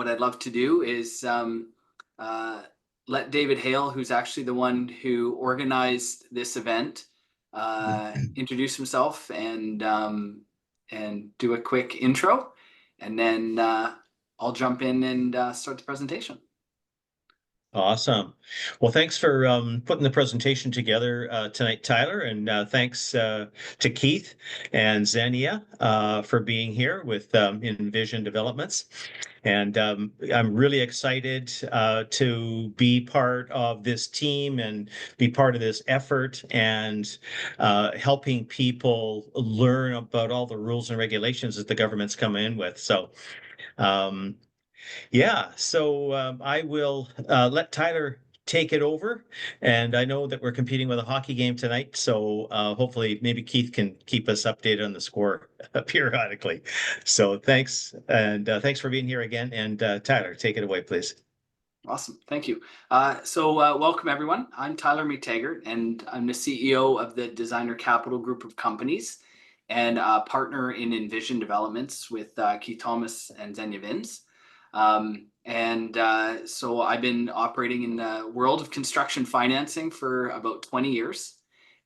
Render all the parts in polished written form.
What I'd love to do is uh, let David Hale, who's actually the one who organized this event, introduce himself and do a quick intro, and then I'll jump in and start the presentation. Awesome. Well, thanks for putting the presentation together tonight, Tyler, and thanks to Keith and Xenia for being here with Invision Developments. And I'm really excited to be part of this team and be part of this effort and helping people learn about all the rules and regulations that the government's come in with. So um, yeah, so I will let Tyler take it over. And I know that we're competing with a hockey game tonight, so hopefully maybe Keith can keep us updated on the score periodically. So thanks, and thanks for being here again. And Tyler, take it away, please. Awesome. Thank you. Welcome everyone. I'm Tyler McTaggart, and I'm the CEO of the Designer Capital Group of companies and a partner in Invision Developments with Keith Thomas and Xenia Vins. So I've been operating in the world of construction financing for about 20 years.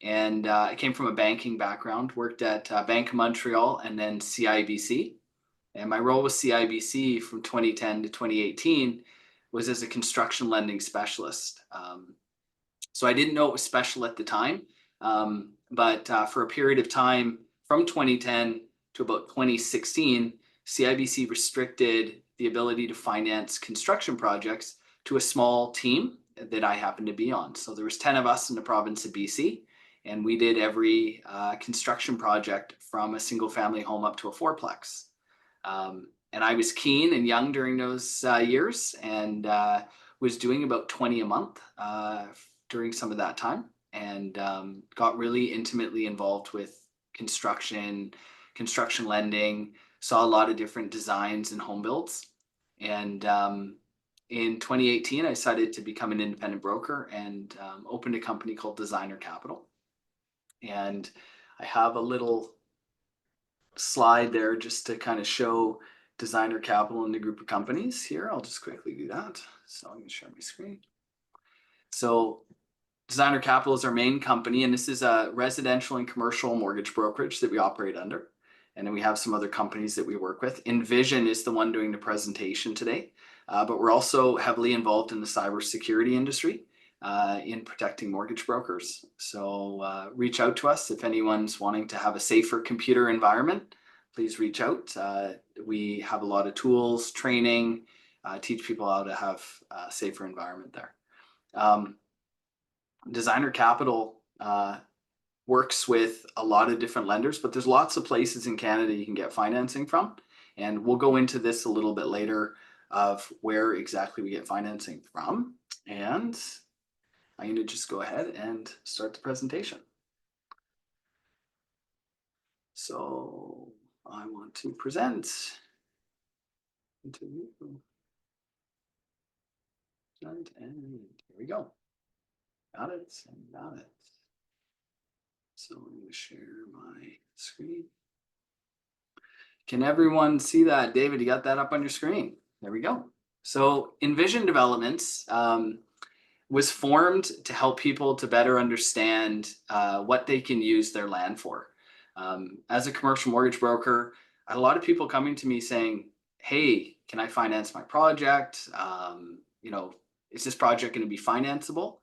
And I came from a banking background, worked at Bank of Montreal and then CIBC. And my role with CIBC from 2010 to 2018 was as a construction lending specialist. So I didn't know it was special at the time, but for a period of time from 2010 to about 2016, CIBC restricted the ability to finance construction projects to a small team that I happened to be on. So there was 10 of us in the province of BC, and we did every construction project from a single family home up to a fourplex. And I was keen and young during those years, and was doing about 20 a month during some of that time, and got really intimately involved with construction lending, saw a lot of different designs and home builds. And in 2018, I decided to become an independent broker and opened a company called Designer Capital. And I have a little slide there just to kind of show Designer Capital and the group of companies here. I'll just quickly do that. So I'm going to share my screen. So Designer Capital is our main company, and this is a residential and commercial mortgage brokerage that we operate under. And then we have some other companies that we work with. Envision is the one doing the presentation today, but we're also heavily involved in the cybersecurity industry in protecting mortgage brokers. So reach out to us if anyone's wanting to have a safer computer environment. Please reach out. We have a lot of tools, training, teach people how to have a safer environment there. Designer Capital works with a lot of different lenders, but there's lots of places in Canada you can get financing from. And we'll go into this a little bit later of where exactly we get financing from. And I'm going to just go ahead and start the presentation. So I want to present interview. And here we go. Got it. Got it. So I'm going to share my screen. Can everyone see that? David, you got that up on your screen? There we go. So Invision Developments was formed to help people to better understand what they can use their land for. As a commercial mortgage broker, I had a lot of people coming to me saying, hey, can I finance my project? Is this project going to be financeable?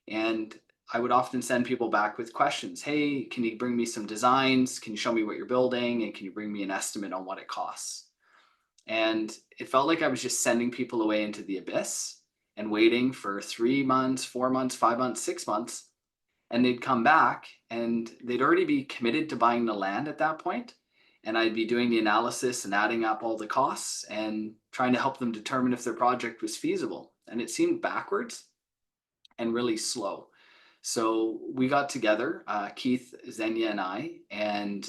And I would often send people back with questions. Hey, can you bring me some designs? Can you show me what you're building? And can you bring me an estimate on what it costs? And it felt like I was just sending people away into the abyss and waiting for 3 months, 4 months, 5 months, 6 months. And they'd come back and they'd already be committed to buying the land at that point. And I'd be doing the analysis and adding up all the costs and trying to help them determine if their project was feasible. And it seemed backwards and really slow. So we got together, Keith, Xenia, and I, and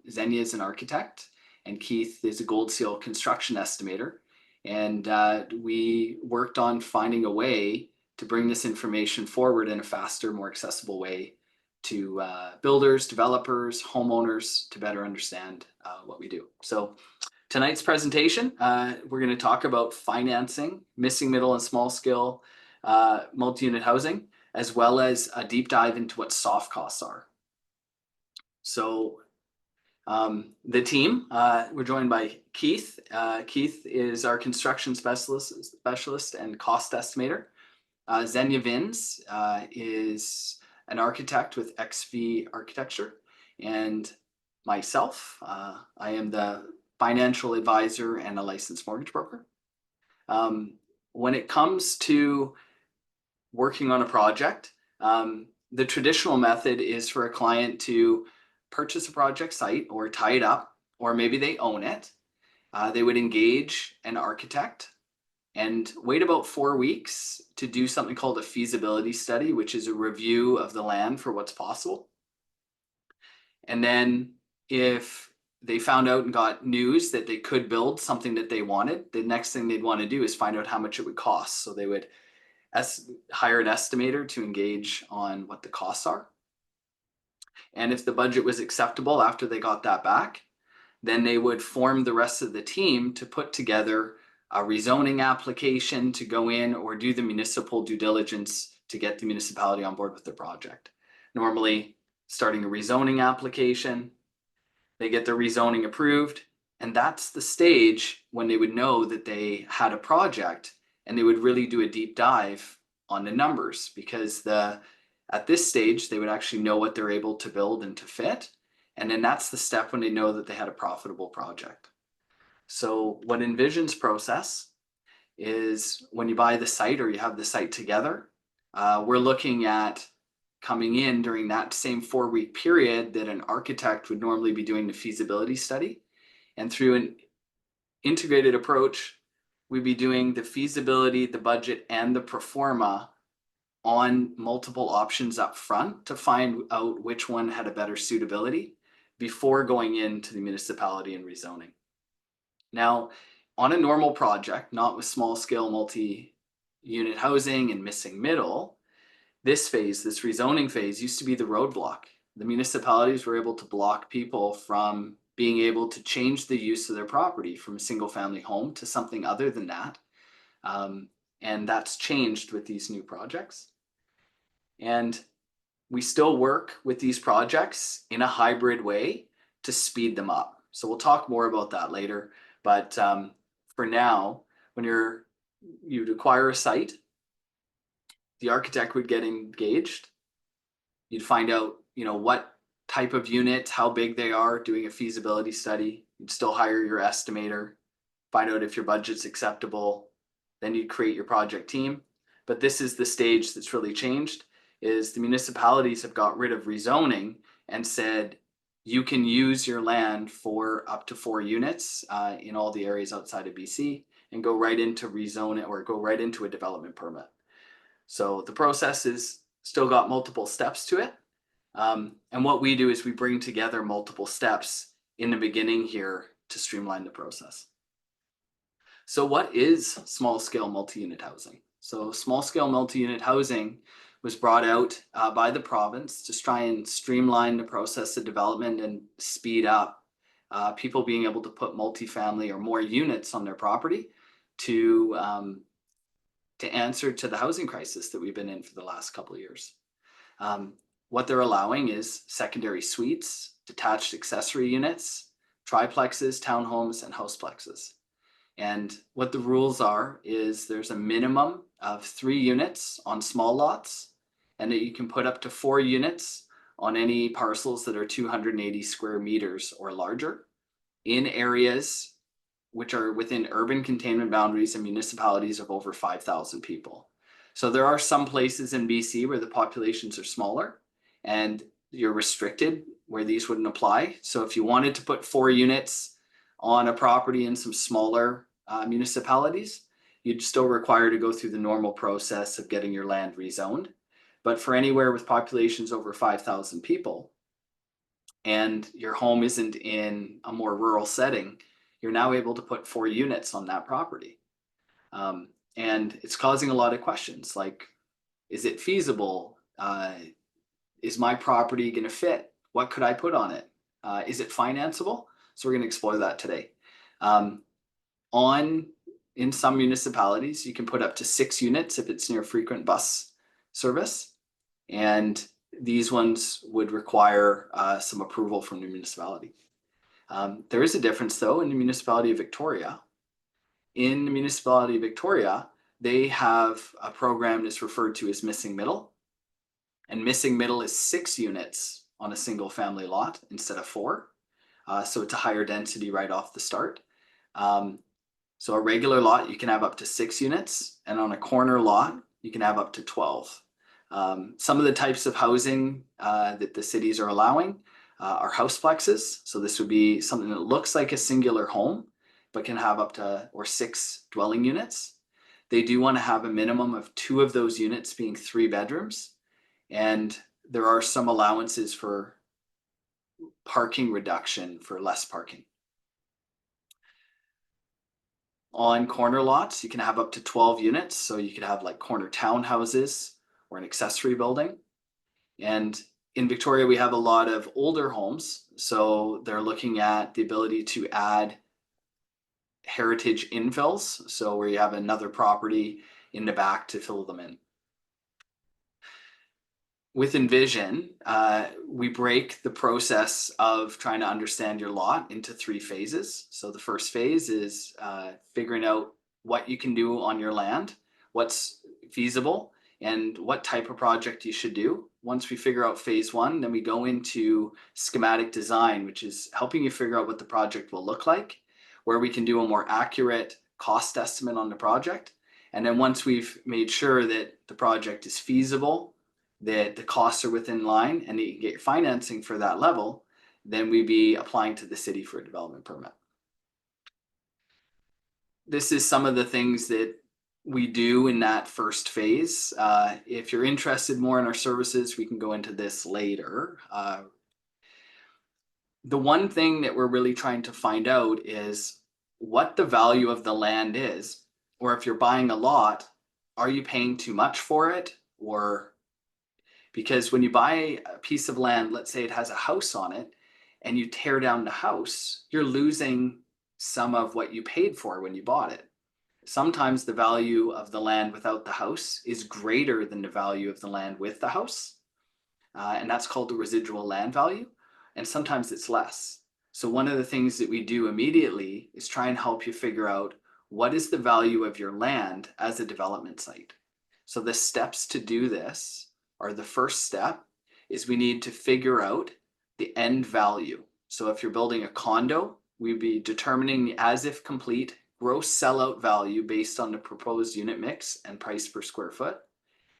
Xenia is an architect, and Keith is a Gold Seal construction estimator. And we worked on finding a way to bring this information forward in a faster, more accessible way to builders, developers, homeowners to better understand what we do. So Tonight's presentation, we're going to talk about financing, missing middle and small scale multi-unit housing, as well as a deep dive into what soft costs are. So the team, we're joined by Keith. Keith is our construction specialist and cost estimator. Xenia Vins is an architect with XV Architecture, and myself, I am the financial advisor and a licensed mortgage broker. When it comes to working on a project, the traditional method is for a client to purchase a project site or tie it up, or maybe they own it. They would engage an architect and wait about 4 weeks to do something called a feasibility study, which is a review of the land for what's possible. And then if they found out and got news that they could build something that they wanted, the next thing they'd want to do is find out how much it would cost. So they would hire an estimator to engage on what the costs are. And if the budget was acceptable after they got that back, then they would form the rest of the team to put together a rezoning application to go in or do the municipal due diligence to get the municipality on board with their project. Normally, starting a rezoning application, they get the rezoning approved, and that's the stage when they would know that they had a project, and they would really do a deep dive on the numbers, because at this stage they would actually know what they're able to build and to fit. And then that's the step when they know that they had a profitable project. So what Envision's process is, when you buy the site or you have the site together, we're looking at coming in during that same 4-week period that an architect would normally be doing the feasibility study. And through an integrated approach, we'd be doing the feasibility, the budget, and the pro forma on multiple options up front to find out which one had a better suitability before going into the municipality and rezoning. Now, on a normal project, not with small scale multi-unit housing and missing middle, this phase, this rezoning phase, used to be the roadblock. The municipalities were able to block people from being able to change the use of their property from a single family home to something other than that. And that's changed with these new projects. And we still work with these projects in a hybrid way to speed them up. So we'll talk more about that later. But for now, when you'd acquire a site, the architect would get engaged. You'd find out, what type of unit, how big they are, doing a feasibility study. You'd still hire your estimator, find out if your budget's acceptable. Then you'd create your project team. But this is the stage that's really changed, is the municipalities have got rid of rezoning and said, you can use your land for up to 4 units in all the areas outside of BC and go right into rezone or go right into a development permit. So the process is still got multiple steps to it. And what we do is we bring together multiple steps in the beginning here to streamline the process. So what is small scale multi-unit housing? So small scale multi-unit housing was brought out by the province to try and streamline the process of development and speed up people being able to put multifamily or more units on their property to answer to the housing crisis that we've been in for the last couple of years. What they're allowing is secondary suites, detached accessory units, triplexes, townhomes, and houseplexes. And what the rules are is there's a minimum of 3 units on small lots, and that you can put up to 4 units on any parcels that are 280 square meters or larger in areas which are within urban containment boundaries and municipalities of over 5,000 people. So there are some places in BC where the populations are smaller and you're restricted where these wouldn't apply. So if you wanted to put 4 units on a property in some smaller municipalities, you'd still require to go through the normal process of getting your land rezoned. But for anywhere with populations over 5,000 people and your home isn't in a more rural setting, you're now able to put 4 units on that property. And it's causing a lot of questions like, is it feasible? Is my property going to fit? What could I put on it? Is it financeable? So we're going to explore that today. In some municipalities, you can put up to 6 units if it's near frequent bus service. And these ones would require some approval from the municipality. There is a difference though in the municipality of Victoria. In the municipality of Victoria, they have a program that's referred to as missing middle. And missing middle is 6 units on a single family lot instead of 4. So it's a higher density right off the start. So a regular lot, you can have up to 6 units, and on a corner lot, you can have up to 12. Some of the types of housing that the cities are allowing are houseplexes. So this would be something that looks like a singular home, but can have up to 6 dwelling units. They do want to have a minimum of 2 of those units being 3 bedrooms. And there are some allowances for parking reduction for less parking. On corner lots, you can have up to 12 units. So you could have like corner townhouses or an accessory building. And in Victoria, we have a lot of older homes. So they're looking at the ability to add heritage infills. So where you have another property in the back to fill them in. With Invision, we break the process of trying to understand your lot into 3 phases. So the first phase is figuring out what you can do on your land, what's feasible, and what type of project you should do. Once we figure out phase 1, then we go into schematic design, which is helping you figure out what the project will look like, where we can do a more accurate cost estimate on the project. And then once we've made sure that the project is feasible, that the costs are within line, and you can get financing for that level, then we'd be applying to the city for a development permit. This is some of the things that we do in that first phase. If you're interested more in our services, we can go into this later. The one thing that we're really trying to find out is what the value of the land is, or if you're buying a lot, are you paying too much for it? Or because when you buy a piece of land, let's say it has a house on it, and you tear down the house, you're losing some of what you paid for when you bought it. Sometimes the value of the land without the house is greater than the value of the land with the house. And that's called the residual land value. And sometimes it's less. So one of the things that we do immediately is try and help you figure out what is the value of your land as a development site. So the steps to do this are, the first step is we need to figure out the end value. So if you're building a condo, we'd be determining the as if complete gross sellout value based on the proposed unit mix and price per square foot.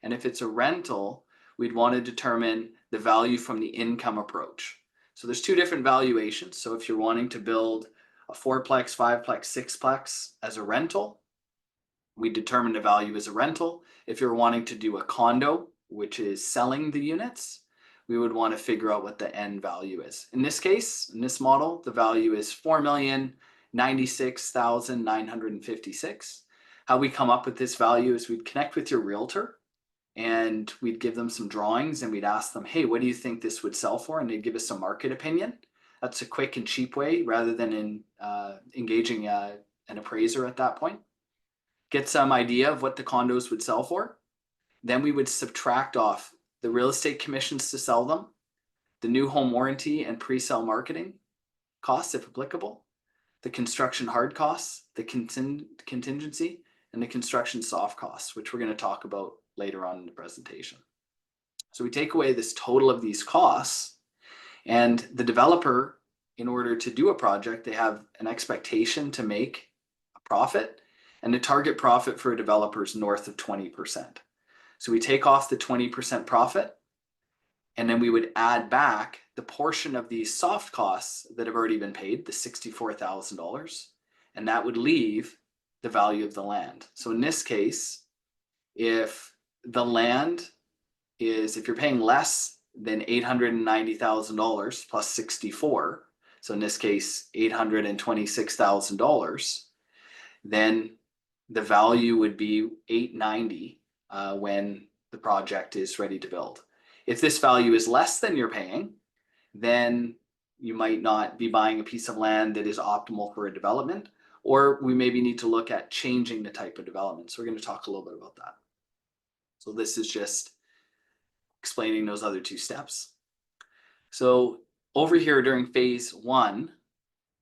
And if it's a rental, we'd want to determine the value from the income approach. So there's 2 different valuations. So if you're wanting to build a 4-plex, 5-plex, 6-plex as a rental, we determine the value as a rental. If you're wanting to do a condo, which is selling the units, we would want to figure out what the end value is. In this case, in this model, the value is $4,096,956. How we come up with this value is we'd connect with your realtor and we'd give them some drawings and we'd ask them, hey, what do you think this would sell for? And they'd give us a market opinion. That's a quick and cheap way rather than engaging an appraiser at that point. Get some idea of what the condos would sell for. Then we would subtract off the real estate commissions to sell them, the new home warranty and pre-sale marketing costs, if applicable, the construction hard costs, the contingency, and the construction soft costs, which we're going to talk about later on in the presentation. So we take away this total of these costs, and the developer, in order to do a project, they have an expectation to make a profit, and the target profit for a developer is north of 20%. So we take off the 20% profit, and then we would add back the portion of these soft costs that have already been paid, the $64,000, and that would leave the value of the land. So in this case, if the land is, if you're paying less than $890,000 plus 64, so in this case, $826,000, then the value would be $890,000 when the project is ready to build. If this value is less than you're paying, then you might not be buying a piece of land that is optimal for a development, or we maybe need to look at changing the type of development. So we're going to talk a little bit about that. So this is just explaining those other two steps. So over here during phase one,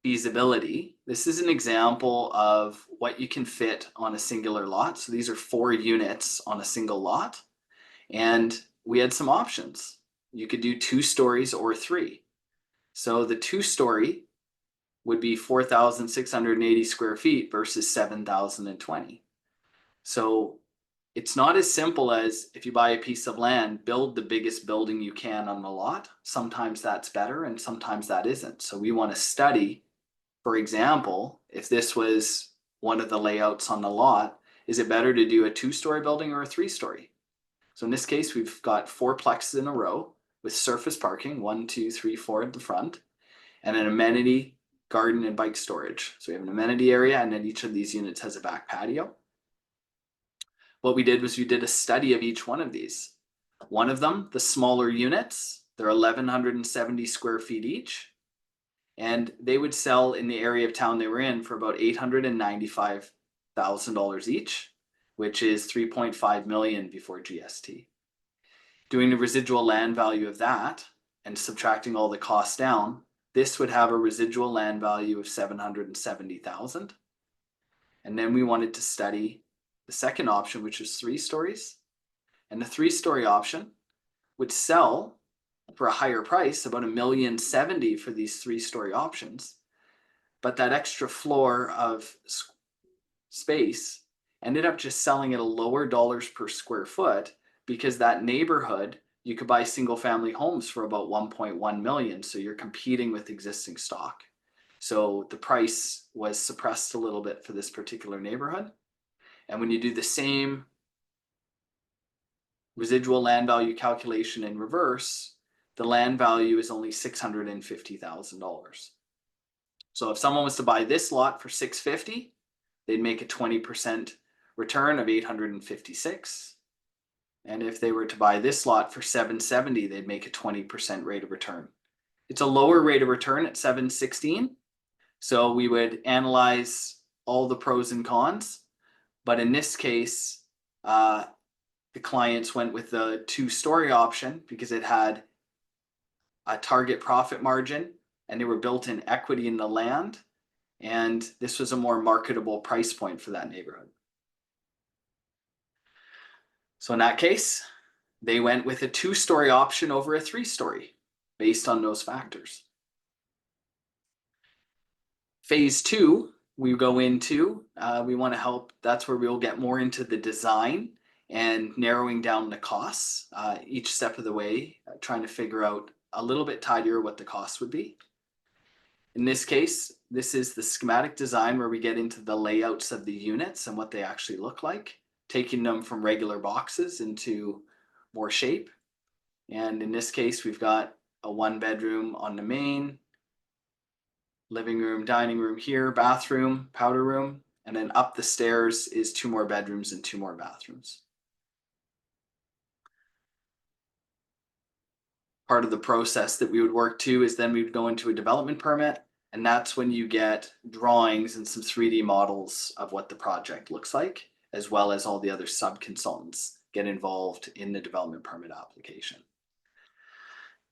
feasibility, this is an example of what you can fit on a singular lot. So these are 4 units on a single lot. And we had some options. You could do 2 stories or 3. So the 2-story would be 4,680 square feet versus 7,020. So it's not as simple as if you buy a piece of land, build the biggest building you can on the lot. Sometimes that's better and sometimes that isn't. So we want to study, for example, if this was one of the layouts on the lot, is it better to do a 2-story building or a 3-story? So in this case, we've got 4 plexes in a row with surface parking, 1, 2, 3, 4 at the front, and an amenity, garden, and bike storage. So we have an amenity area, and then each of these units has a back patio. What we did was we did a study of each one of these. One of them, the smaller units, they're 1,170 square feet each, and they would sell in the area of town they were in for about $895,000 each, which is 3.5 million before GST. Doing the residual land value of that and subtracting all the costs down, this would have a residual land value of 770,000. And then we wanted to study the second option, which is 3 stories. And the 3-story option would sell for a higher price, about $1,070,000 for these 3-story options. But that extra floor of space ended up just selling at a lower dollars per square foot, because that neighborhood, you could buy single family homes for about 1.1 million. So you're competing with existing stock. So the price was suppressed a little bit for this particular neighborhood. And when you do the same residual land value calculation in reverse, the land value is only $650,000. So if someone was to buy this lot for $650,000, they'd make a 20% return of $856,000. And if they were to buy this lot for $770,000, they'd make a 20% rate of return. It's a lower rate of return at $716,000. So we would analyze all the pros and cons. But in this case, the clients went with the 2-story option because it had a target profit margin and they were built in equity in the land. And this was a more marketable price point for that neighborhood. So in that case, they went with a 2-story option over a 3-story based on those factors. Phase 2, we go into, we want to help, that's where we'll get more into the design and narrowing down the costs each step of the way, trying to figure out a little bit tidier what the costs would be. In this case, this is the schematic design where we get into the layouts of the units and what they actually look like, taking them from regular boxes into more shape. And in this case, we've got a 1-bedroom on the main, living room, dining room here, bathroom, powder room, and then up the stairs is 2 more bedrooms and 2 more bathrooms. Part of the process that we would work to is then we would go into a development permit, and that's when you get drawings and some 3D models of what the project looks like, as well as all the other sub-consultants get involved in the development permit application.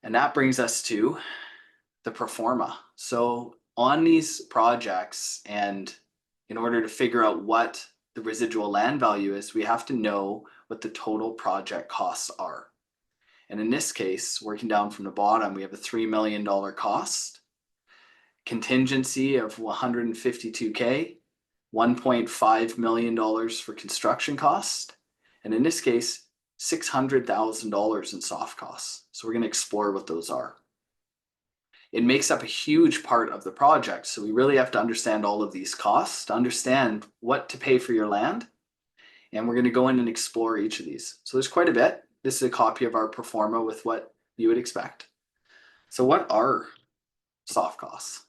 And that brings us to the pro forma. So on these projects, and in order to figure out what the residual land value is, we have to know what the total project costs are. And in this case, working down from the bottom, we have a $3 million cost, contingency of $152K, $1.5 million for construction cost, and in this case, $600,000 in soft costs. So we're going to explore what those are. It makes up a huge part of the project, so we really have to understand all of these costs to understand what to pay for your land, and we're going to go in and explore each of these. So there's quite a bit. This is a copy of our pro forma with what you would expect. So what are soft costs?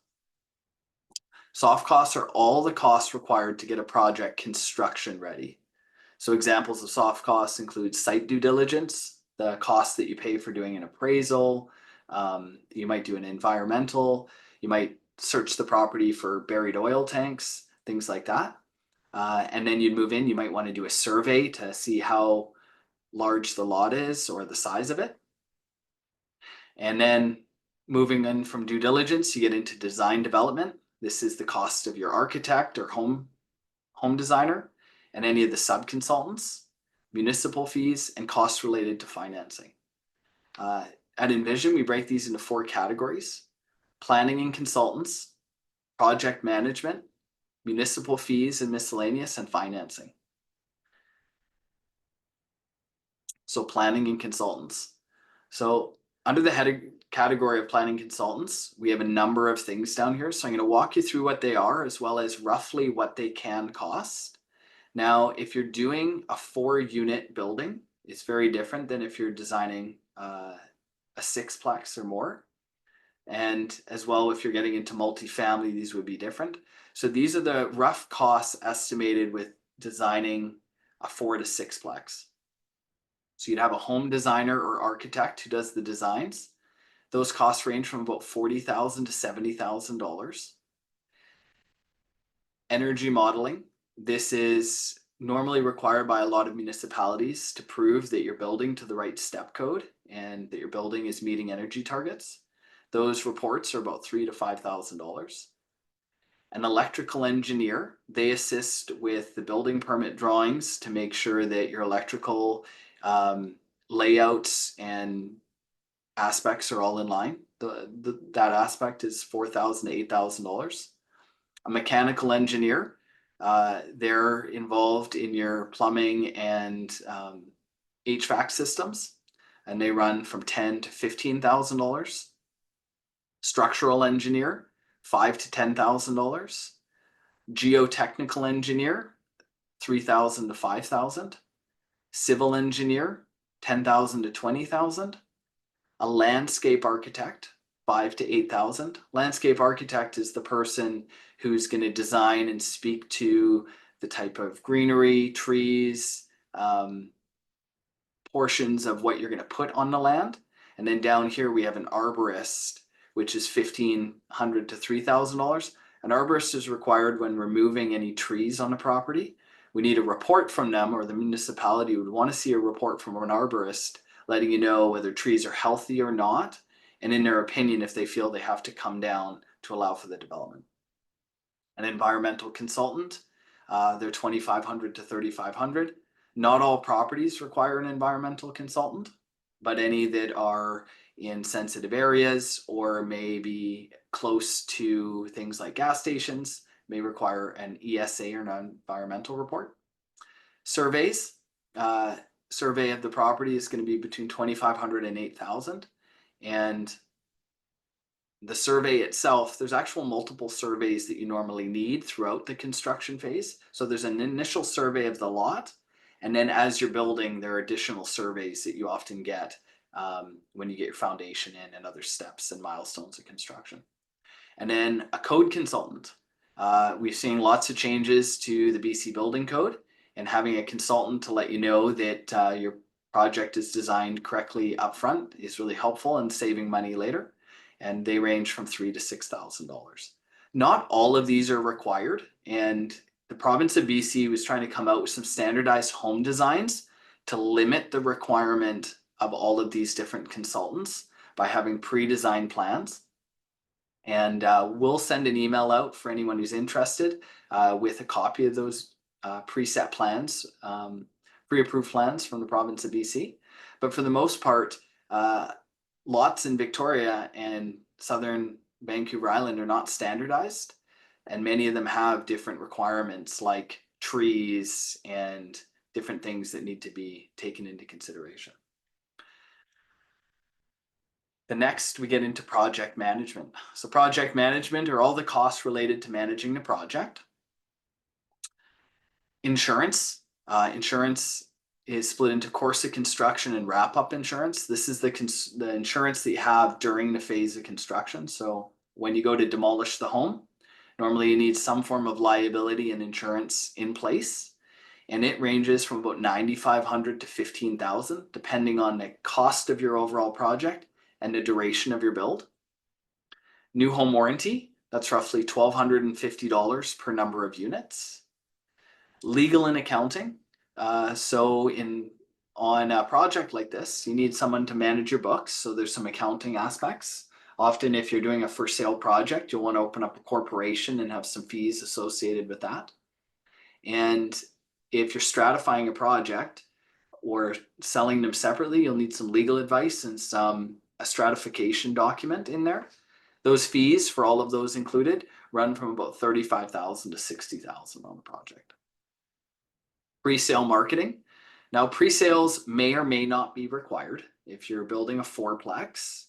Soft costs are all the costs required to get a project construction ready. So examples of soft costs include site due diligence, the cost that you pay for doing an appraisal, You might do an environmental, you might search the property for buried oil tanks, things like that. And then you'd move in, you might want to do a survey to see how large the lot is or the size of it. And then moving in from due diligence, you get into design development. This is the cost of your architect or home designer and any of the sub-consultants, municipal fees, and costs related to financing. At Invision, we break these into 4 categories: planning and consultants, project management, municipal fees and miscellaneous, and financing. So planning and consultants. So under the category of planning consultants, we have a number of things down here. So I'm going to walk you through what they are, as well as roughly what they can cost. Now, if you're doing a 4-unit building, it's very different than if you're designing a 6-plex or more. And as well, if you're getting into multifamily, these would be different. So these are the rough costs estimated with designing a 4 to 6-plex. So you'd have a home designer or architect who does the designs. Those costs range from about $40,000 to $70,000. Energy modeling. This is normally required by a lot of municipalities to prove that you're building to the right step code and that your building is meeting energy targets. Those reports are about $3,000 to $5,000. An electrical engineer, they assist with the building permit drawings to make sure that your electrical layouts and aspects are all in line. That aspect is $4,000 to $8,000. A mechanical engineer, they're involved in your plumbing and HVAC systems, and they run from $10,000 to $15,000. Structural engineer, $5,000 to $10,000. Geotechnical engineer, $3,000 to $5,000. Civil engineer, $10,000 to $20,000. A landscape architect, $5,000 to $8,000. Landscape architect is the person who's going to design and speak to the type of greenery, trees, portions of what you're going to put on the land. And then down here we have an arborist, which is $1,500 to $3,000. An arborist is required when removing any trees on a property. We need a report from them, or the municipality would want to see a report from an arborist letting you know whether trees are healthy or not, and in their opinion, if they feel they have to come down to allow for the development. An environmental consultant, they're $2,500 to $3,500. Not all properties require an environmental consultant, but any that are in sensitive areas or maybe close to things like gas stations may require an ESA or an environmental report. Surveys, survey of the property is going to be between $2,500 and $8,000. And the survey itself, there's actual multiple surveys that you normally need throughout the construction phase. So there's an initial survey of the lot, and then as you're building, there are additional surveys that you often get when you get your foundation in and other steps and milestones of construction. And then a code consultant. We've seen lots of changes to the BC Building Code, and having a consultant to let you know that your project is designed correctly upfront is really helpful in saving money later. And they range from $3,000 to $6,000. Not all of these are required, and the province of BC was trying to come out with some standardized home designs to limit the requirement of all of these different consultants by having pre-designed plans. And we'll send an email out for anyone who's interested with a copy of those preset plans, pre-approved plans from the province of BC. But for the most part, lots in Victoria and southern Vancouver Island are not standardized, and many of them have different requirements like trees and different things that need to be taken into consideration. The next, we get into project management. So project management are all the costs related to managing the project. Insurance. Insurance is split into course of construction and wrap-up insurance. This is the insurance that you have during the phase of construction. So when you go to demolish the home, normally you need some form of liability and insurance in place. And it ranges from about $9,500 to $15,000, depending on the cost of your overall project and the duration of your build. New home warranty, that's roughly $1,250 per number of units. Legal and accounting. On a project like this, you need someone to manage your books. So there's some accounting aspects. Often if you're doing a for sale project, you'll want to open up a corporation and have some fees associated with that. And if you're stratifying a project or selling them separately, you'll need some legal advice and a stratification document in there. Those fees for all of those included run from about $35,000 to $60,000 on the project. Pre-sale marketing. Now, pre-sales may or may not be required if you're building a fourplex.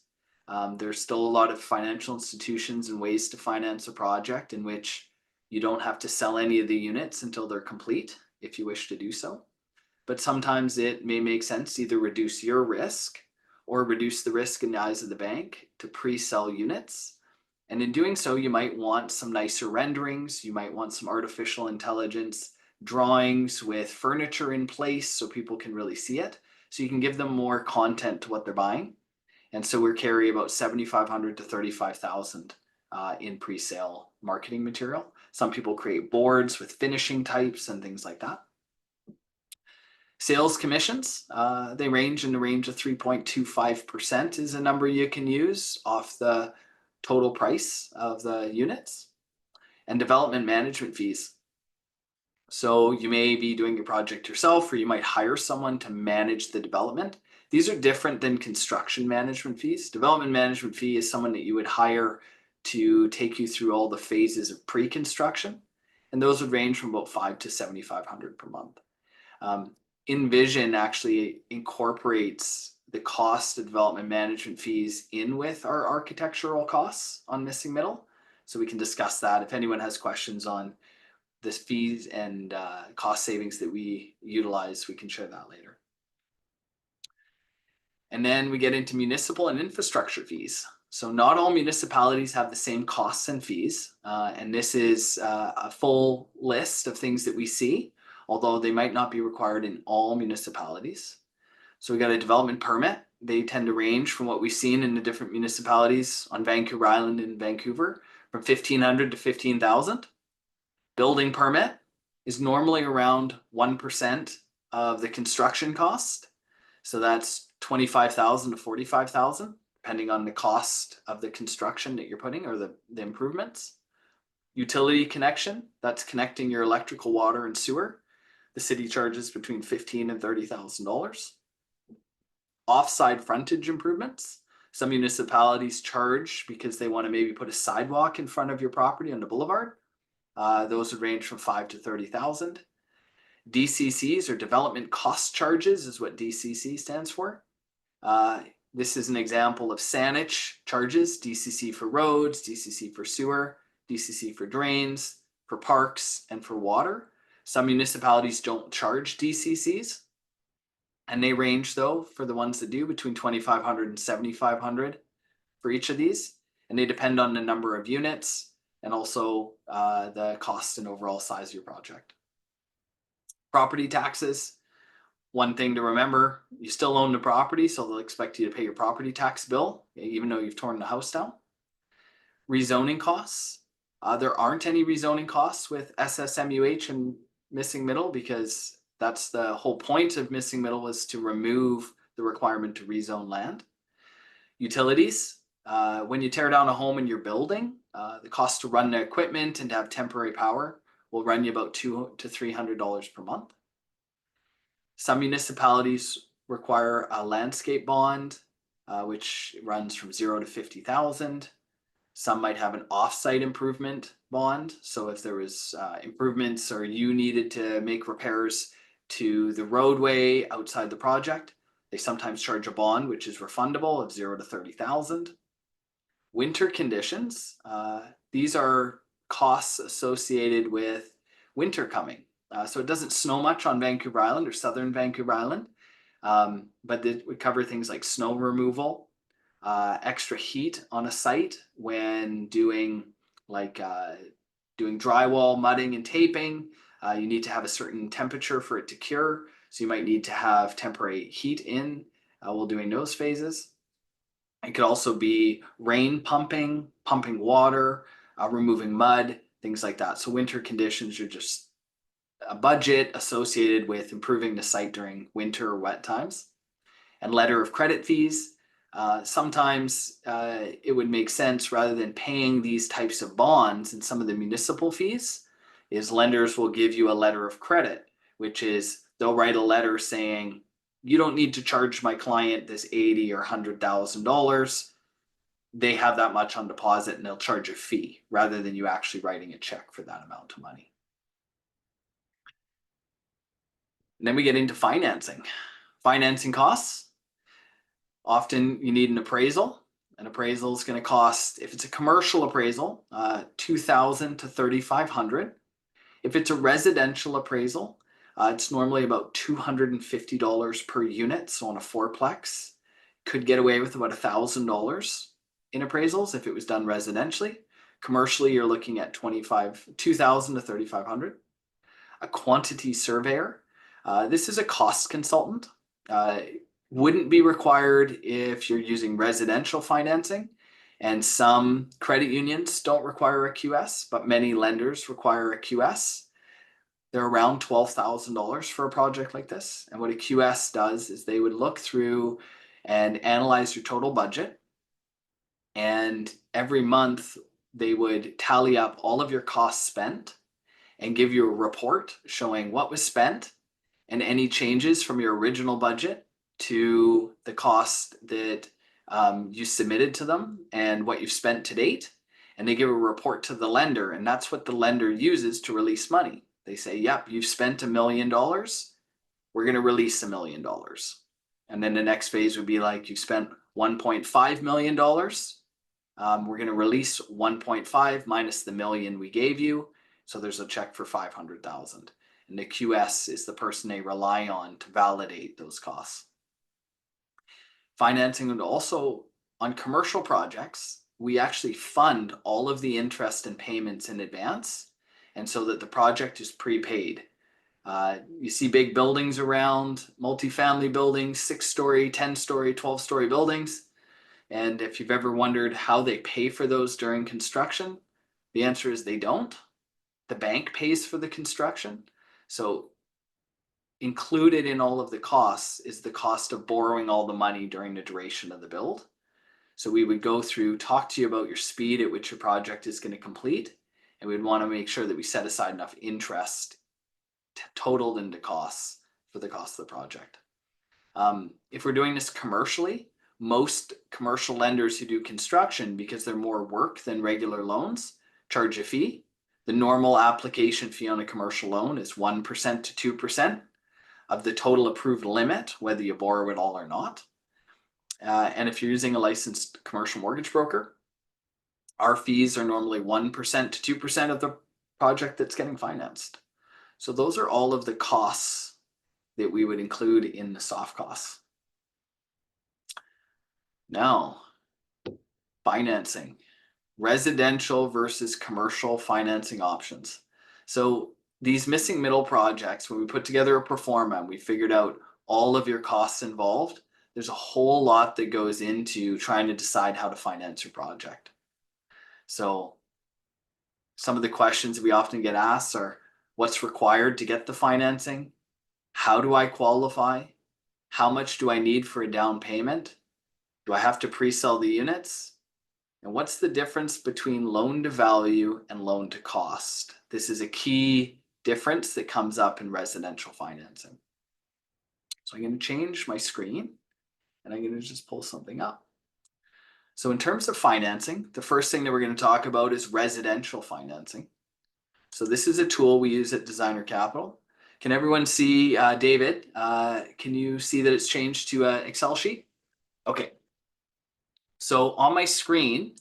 There's still a lot of financial institutions and ways to finance a project in which you don't have to sell any of the units until they're complete if you wish to do so. But sometimes it may make sense to either reduce your risk or reduce the risk in the eyes of the bank to pre-sell units. And in doing so, you might want some nicer renderings. You might want some artificial intelligence drawings with furniture in place so people can really see it. So you can give them more content to what they're buying. And so we carry about $7,500 to $35,000 in pre-sale marketing material. Some people create boards with finishing types and things like that. Sales commissions, they range in the range of 3.25% is a number you can use off the total price of the units. And development management fees. So you may be doing your project yourself, or you might hire someone to manage the development. These are different than construction management fees. Development management fee is someone that you would hire to take you through all the phases of pre-construction. And those would range from about $500 to $7,500 per month. Invision actually incorporates the cost of development management fees in with our architectural costs on Missing Middle. So we can discuss that. If anyone has questions on this fees and cost savings that we utilize, we can share that later. And then we get into municipal and infrastructure fees. So not all municipalities have the same costs and fees. And this is a full list of things that we see, although they might not be required in all municipalities. So we got a development permit. They tend to range from what we've seen in the different municipalities on Vancouver Island and Vancouver from $1,500 to $15,000. Building permit is normally around 1% of the construction cost. So that's $25,000 to $45,000, depending on the cost of the construction that you're putting or the improvements. Utility connection, that's connecting your electrical, water, and sewer. The city charges between $15,000 and $30,000. Offside frontage improvements. Some municipalities charge because they want to maybe put a sidewalk in front of your property on the boulevard. Those would range from $5,000 to $30,000. DCCs, or development cost charges, is what DCC stands for. This is an example of SANIC charges: DCC for roads, DCC for sewer, DCC for drains, for parks, and for water. Some municipalities don't charge DCCs, and they range, though, for the ones that do, between $2,500 and $7,500 for each of these, and they depend on the number of units and also the cost and overall size of your project. Property taxes. One thing to remember, you still own the property, so they'll expect you to pay your property tax bill, even though you've torn the house down. Rezoning costs. There aren't any rezoning costs with SSMUH and Missing Middle, because that's the whole point of Missing Middle, was to remove the requirement to rezone land. Utilities. When you tear down a home in your building, the cost to run the equipment and to have temporary power will run you about $200 to $300 per month. Some municipalities require a landscape bond, which runs from $0 to $50,000. Some might have an off-site improvement bond. So if there was improvements or you needed to make repairs to the roadway outside the project, they sometimes charge a bond, which is refundable, of $0 to $30,000. Winter conditions. These are costs associated with winter coming. So it doesn't snow much on Vancouver Island or southern Vancouver Island, but it would cover things like snow removal, extra heat on a site when doing drywall, mudding, and taping. You need to have a certain temperature for it to cure. So you might need to have temporary heat in while doing those phases. It could also be rain pumping, pumping water, removing mud, things like that. So winter conditions are just a budget associated with improving the site during winter or wet times. And letter of credit fees. Sometimes it would make sense, rather than paying these types of bonds and some of the municipal fees, is lenders will give you a letter of credit, which is they'll write a letter saying, you don't need to charge my client this $80,000 or $100,000. They have that much on deposit and they'll charge a fee, rather than you actually writing a check for that amount of money. And then we get into financing. Financing costs. Often you need an appraisal. An appraisal is going to cost, if it's a commercial appraisal, $2,000 to $3,500. If it's a residential appraisal, it's normally about $250 per unit. So on a fourplex, could get away with about $1,000 in appraisals if it was done residentially. Commercially, you're looking at $2,000 to $3,500. A quantity surveyor. This is a cost consultant. Wouldn't be required if you're using residential financing, and some credit unions don't require a QS, but many lenders require a QS. They're around $12,000 for a project like this. And what a QS does is they would look through and analyze your total budget, and every month they would tally up all of your costs spent and give you a report showing what was spent and any changes from your original budget to the cost that you submitted to them and what you've spent to date. And they give a report to the lender, and that's what the lender uses to release money. They say, yep, you've spent $1 million. We're going to release $1 million. And then the next phase would be like, you spent $1.5 million. We're going to release 1.5 minus the million we gave you. So there's a check for 500,000. And the QS is the person they rely on to validate those costs. Financing, and also on commercial projects, we actually fund all of the interest and payments in advance, and so that the project is prepaid. You see big buildings around, multifamily buildings, 6-story, 10-story, 12-story buildings. And if you've ever wondered how they pay for those during construction, the answer is they don't. The bank pays for the construction. So included in all of the costs is the cost of borrowing all the money during the duration of the build. So we would go through, talk to you about your speed at which your project is going to complete, and we'd want to make sure that we set aside enough interest totaled into costs for the cost of the project. If we're doing this commercially, most commercial lenders who do construction, because they're more work than regular loans, charge a fee. The normal application fee on a commercial loan is 1% to 2% of the total approved limit, whether you borrow it all or not. And if you're using a licensed commercial mortgage broker, our fees are normally 1% to 2% of the project that's getting financed. So those are all of the costs that we would include in the soft costs. Now, financing, residential versus commercial financing options. So these missing middle projects, when we put together a pro forma and we figured out all of your costs involved, there's a whole lot that goes into trying to decide how to finance your project. So some of the questions we often get asked are, what's required to get the financing? How do I qualify? How much do I need for a down payment? Do I have to pre-sell the units? And what's the difference between loan to value and loan to cost? This is a key difference that comes up in residential financing. So I'm going to change my screen and I'm going to just pull something up. So in terms of financing, the first thing that we're going to talk about is residential financing. So this is a tool we use at Designer Capital. Can everyone see, David, can you see that it's changed to an Excel sheet? Okay. So on my screen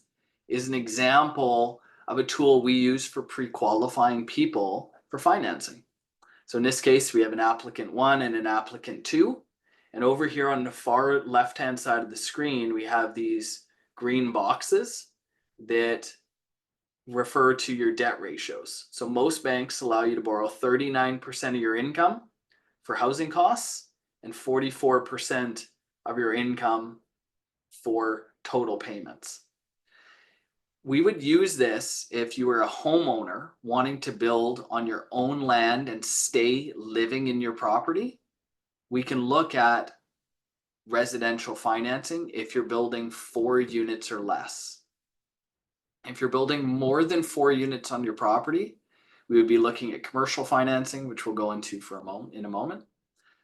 is an example of a tool we use for pre-qualifying people for financing. So in this case, we have an applicant 1 and an applicant 2. And over here on the far left-hand side of the screen, we have these green boxes that refer to your debt ratios. So most banks allow you to borrow 39% of your income for housing costs and 44% of your income for total payments. We would use this if you were a homeowner wanting to build on your own land and stay living in your property. We can look at residential financing if you're building 4 units or less. If you're building more than 4 units on your property, we would be looking at commercial financing, which we'll go into in a moment.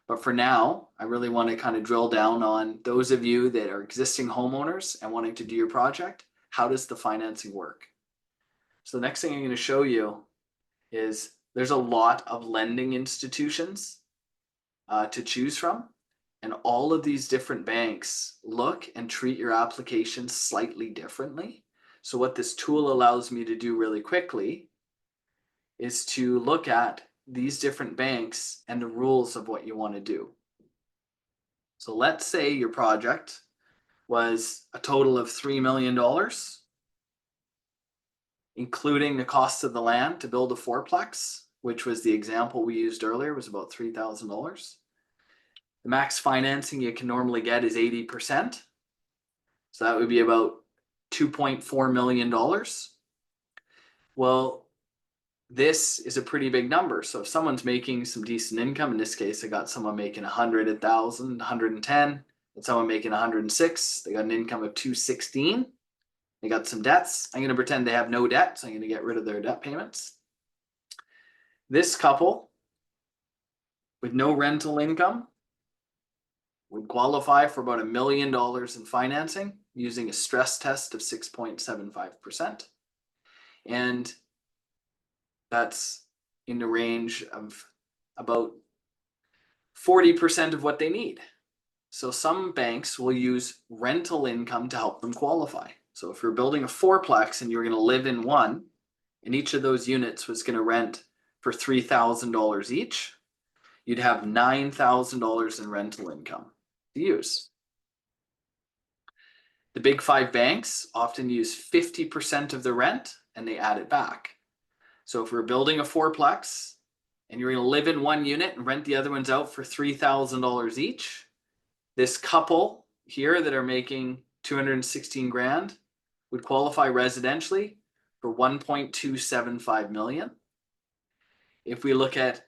But for now, I really want to kind of drill down on those of you that are existing homeowners and wanting to do your project. How does the financing work? So the next thing I'm going to show you is there's a lot of lending institutions to choose from. And all of these different banks look and treat your application slightly differently. So what this tool allows me to do really quickly is to look at these different banks and the rules of what you want to do. So let's say your project was a total of $3 million, including the cost of the land to build a fourplex, which was the example we used earlier, was about $3,000. The max financing you can normally get is 80%. So that would be about $2.4 million. Well, this is a pretty big number. So if someone's making some decent income, in this case, I got someone making 100, 1,000, 110, and someone making 106, they got an income of 216. They got some debts. I'm going to pretend they have no debt, so I'm going to get rid of their debt payments. This couple with no rental income would qualify for about $1 million in financing using a stress test of 6.75%. And that's in the range of about 40% of what they need. So some banks will use rental income to help them qualify. So if you're building a fourplex and you're going to live in one, and each of those units was going to rent for $3,000 each, you'd have $9,000 in rental income to use. The big 5 banks often use 50% of the rent and they add it back. So if we're building a fourplex and you're going to live in one unit and rent the other ones out for $3,000 each, this couple here that are making 216 grand would qualify residentially for 1.275 million. If we look at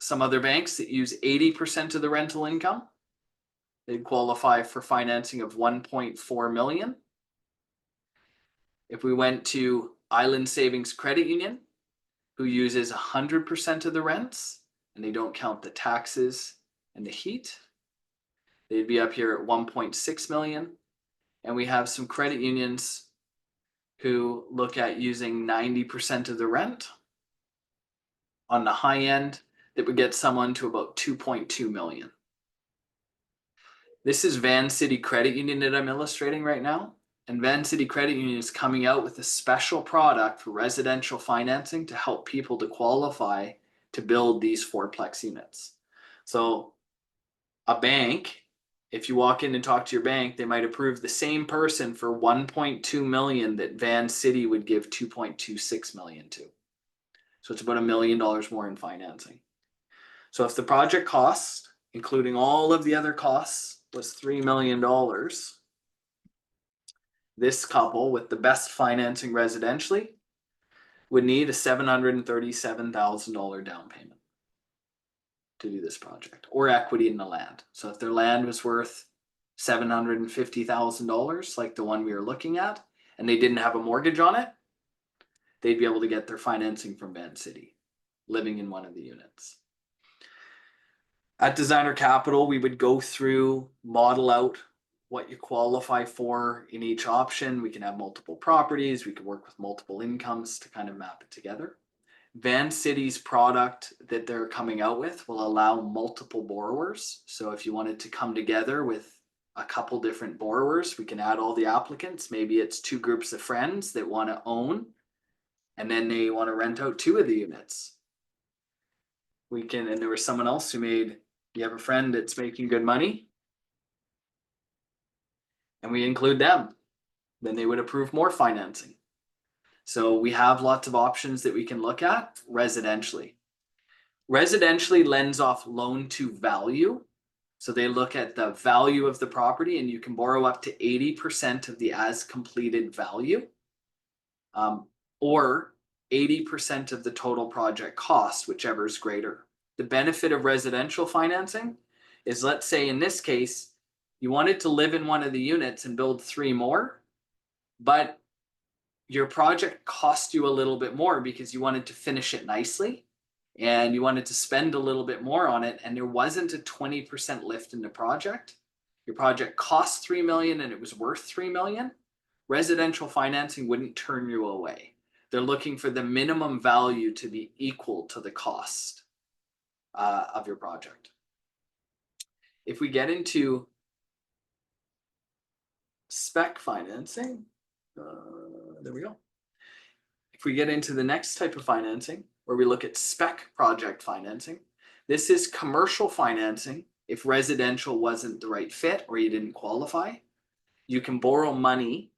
some other banks that use 80% of the rental income, they'd qualify for financing of 1.4 million. If we went to Island Savings Credit Union, who uses 100% of the rents, and they don't count the taxes and the heat, they'd be up here at 1.6 million. And we have some credit unions who look at using 90% of the rent on the high end that would get someone to about 2.2 million. This is Van City Credit Union that I'm illustrating right now. And Van City Credit Union is coming out with a special product for residential financing to help people to qualify to build these fourplex units. So a bank, if you walk in and talk to your bank, they might approve the same person for 1.2 million that Van City would give 2.26 million to. So it's about $1 million more in financing. So if the project cost, including all of the other costs, was $3 million, this couple with the best financing residentially would need a $737,000 down payment to do this project, or equity in the land. So if their land was worth $750,000, like the one we were looking at, and they didn't have a mortgage on it, they'd be able to get their financing from Van City, living in one of the units. At Designer Capital, we would go through, model out what you qualify for in each option. We can have multiple properties. We can work with multiple incomes to kind of map it together. Van City's product that they're coming out with will allow multiple borrowers. So if you wanted to come together with a couple different borrowers, we can add all the applicants. Maybe it's 2 groups of friends that want to own, and then they want to rent out 2 of the units. We can, and there was someone else who made, you have a friend that's making good money, and we include them, then they would approve more financing. So we have lots of options that we can look at residentially. Residentially lends off loan to value. So they look at the value of the property, and you can borrow up to 80% of the as completed value, or 80% of the total project cost, whichever is greater. The benefit of residential financing is, let's say in this case, you wanted to live in one of the units and build 3 more, but your project cost you a little bit more because you wanted to finish it nicely and you wanted to spend a little bit more on it, and there wasn't a 20% lift in the project. Your project cost 3 million and it was worth 3 million. Residential financing wouldn't turn you away. They're looking for the minimum value to be equal to the cost of your project. If we get into spec financing, there we go. If we get into the next type of financing, where we look at spec project financing, this is commercial financing. If residential wasn't the right fit or you didn't qualify, you can borrow money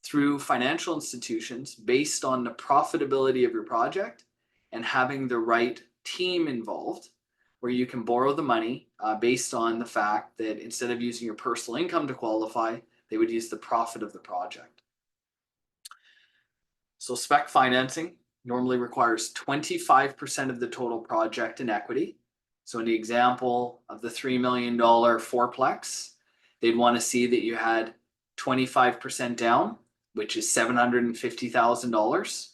through financial institutions based on the profitability of your project and having the right team involved, where you can borrow the money based on the fact that instead of using your personal income to qualify, they would use the profit of the project. So spec financing normally requires 25% of the total project in equity. So in the example of the $3 million fourplex, they'd want to see that you had 25% down, which is $750,000.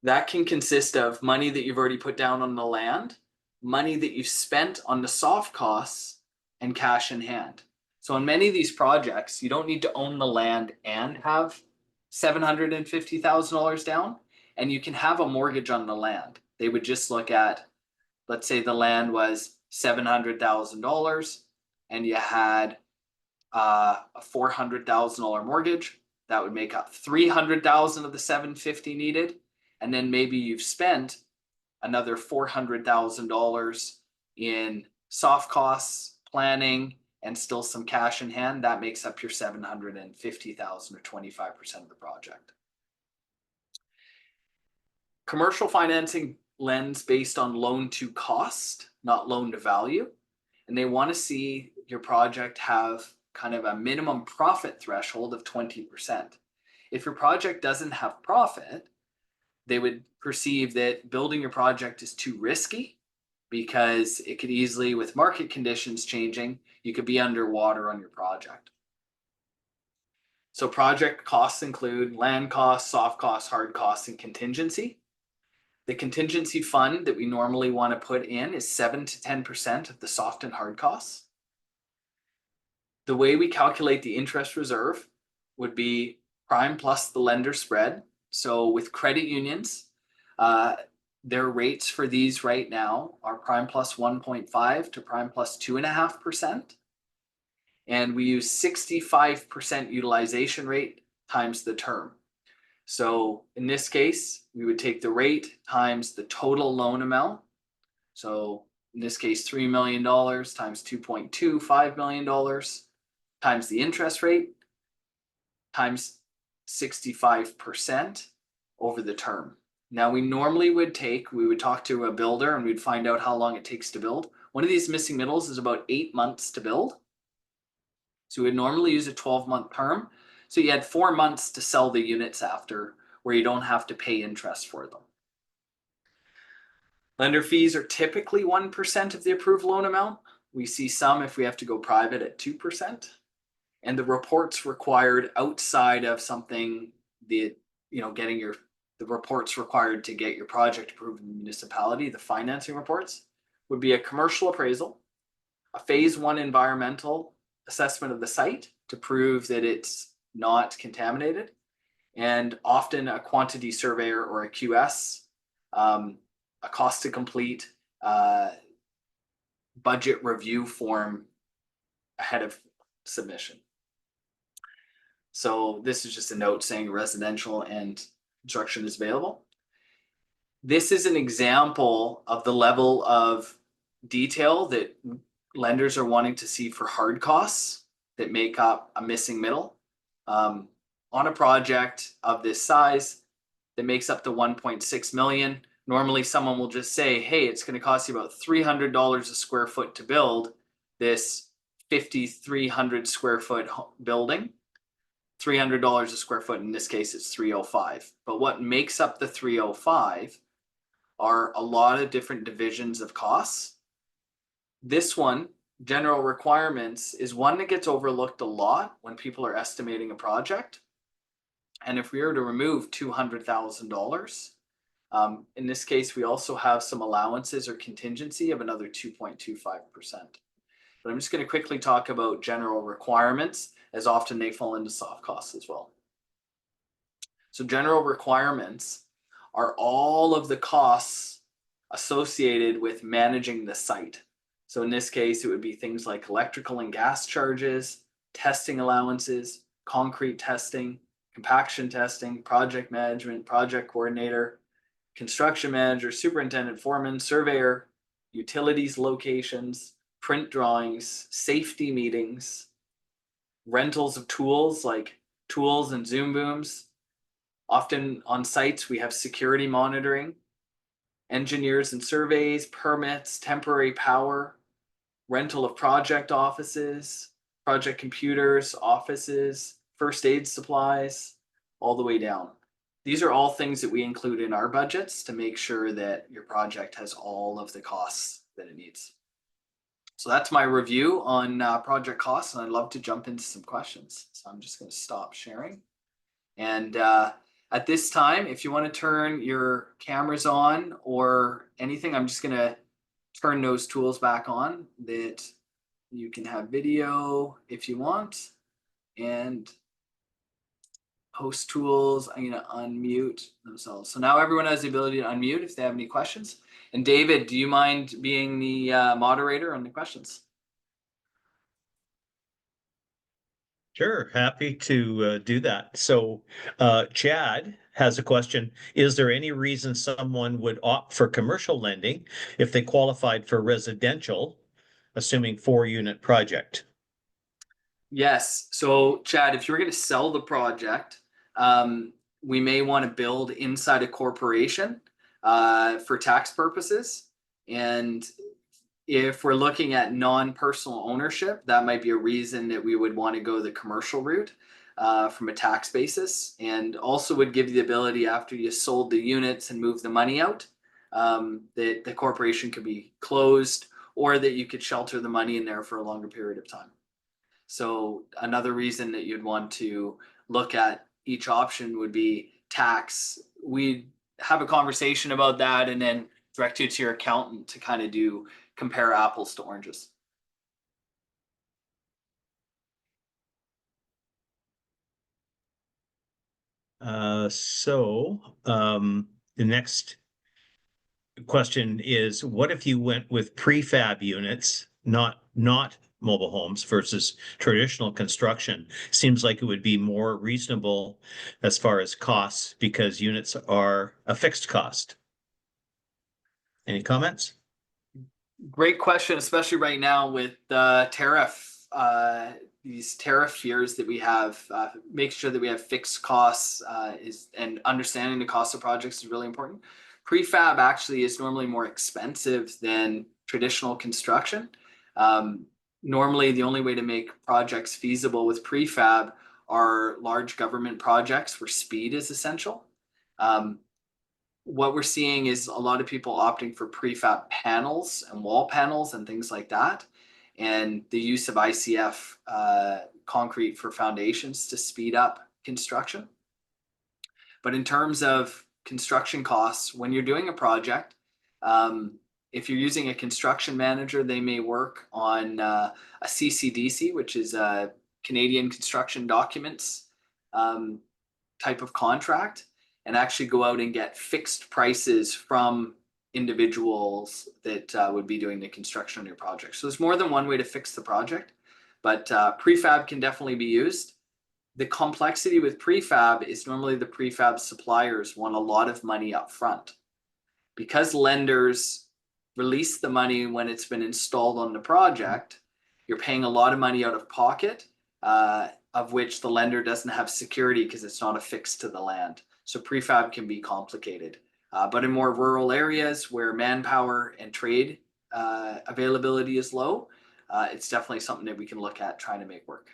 That can consist of money that you've already put down on the land, money that you've spent on the soft costs, and cash in hand. So in many of these projects, you don't need to own the land and have $750,000 down, and you can have a mortgage on the land. They would just look at, let's say the land was $700,000 and you had a $400,000 mortgage. That would make up $300,000 of the $750,000 needed, and then maybe you've spent another $400,000 in soft costs, planning, and still some cash in hand. That makes up your $750,000 or 25% of the project. Commercial financing lends based on loan to cost, not loan to value. And they want to see your project have kind of a minimum profit threshold of 20%. If your project doesn't have profit, they would perceive that building your project is too risky, because it could easily, with market conditions changing, you could be underwater on your project. So project costs include land costs, soft costs, hard costs, and contingency. The contingency fund that we normally want to put in is 7 to 10% of the soft and hard costs. The way we calculate the interest reserve would be prime plus the lender spread. So with credit unions, their rates for these right now are prime plus 1.5 to prime plus 2.5%. And we use 65% utilization rate times the term. So in this case, we would take the rate times the total loan amount. So in this case, $3 million times $2.25 million times the interest rate times 65% over the term. Now we normally would talk to a builder and we'd find out how long it takes to build. One of these missing middles is about 8 months to build. So we'd normally use a 12-month term. So you had 4 months to sell the units after, where you don't have to pay interest for them. Lender fees are typically 1% of the approved loan amount. We see some, if we have to go private, at 2%. And the reports required outside of something, the reports required to get your project approved in the municipality, the financing reports, would be a commercial appraisal, a phase 1 environmental assessment of the site to prove that it's not contaminated, and often a quantity surveyor or a QS, a cost to complete budget review form ahead of submission. So this is just a note saying residential and construction is available. This is an example of the level of detail that lenders are wanting to see for hard costs that make up a missing middle. On a project of this size that makes up the 1.6 million, Normally someone will just say, hey, it's going to cost you about $300 a square foot to build this 5,300 square foot building. $300 a square foot. In this case, it's 305. But what makes up the 305 are a lot of different divisions of costs. This one, general requirements, is one that gets overlooked a lot when people are estimating a project. And if we were to remove $200,000, in this case, we also have some allowances or contingency of another 2.25%. But I'm just going to quickly talk about general requirements, as often they fall into soft costs as well. So general requirements are all of the costs associated with managing the site. So in this case, it would be things like electrical and gas charges, testing allowances, concrete testing, compaction testing, project management, project coordinator, construction manager, superintendent, foreman, surveyor, utilities locations, print drawings, safety meetings, rentals of tools like tools and Zoom booms. Often on sites, we have security monitoring, engineers and surveys, permits, temporary power, rental of project offices, project computers, offices, first aid supplies, all the way down. These are all things that we include in our budgets to make sure that your project has all of the costs that it needs. So that's my review on project costs, and I'd love to jump into some questions. So I'm just going to stop sharing. And at this time, if you want to turn your cameras on or anything, I'm just going to turn those tools back on that you can have video if you want. And host tools, I'm going to unmute themselves. So now everyone has the ability to unmute if they have any questions. And David, do you mind being the moderator on the questions? Sure, happy to do that. So Chad has a question. Is there any reason someone would opt for commercial lending if they qualified for residential, assuming 4-unit project? Yes. So Chad, if you're going to sell the project, we may want to build inside a corporation for tax purposes. And if we're looking at non-personal ownership, that might be a reason that we would want to go the commercial route from a tax basis, and also would give you the ability after you sold the units and move the money out, that the corporation could be closed, or that you could shelter the money in there for a longer period of time. So another reason that you'd want to look at each option would be tax. We'd have a conversation about that and then direct you to your accountant to kind of compare apples to oranges. The next question is, what if you went with prefab units, not mobile homes versus traditional construction? Seems like it would be more reasonable as far as costs because units are a fixed cost. Any comments? Great question, especially right now with these tariff fears that we have. Make sure that we have fixed costs and understanding the cost of projects is really important. Prefab actually is normally more expensive than traditional construction. Normally, the only way to make projects feasible with prefab are large government projects where speed is essential. What we're seeing is a lot of people opting for prefab panels and wall panels and things like that, and the use of ICF concrete for foundations to speed up construction. But in terms of construction costs, when you're doing a project, if you're using a construction manager, they may work on a CCDC, which is a Canadian Construction Documents type of contract, and actually go out and get fixed prices from individuals that would be doing the construction on your project. So there's more than one way to fix the project, but prefab can definitely be used. The complexity with prefab is normally the prefab suppliers want a lot of money up front. Because lenders release the money when it's been installed on the project, you're paying a lot of money out of pocket, of which the lender doesn't have security because it's not affixed to the land. So prefab can be complicated. But in more rural areas where manpower and trade availability is low, it's definitely something that we can look at trying to make work.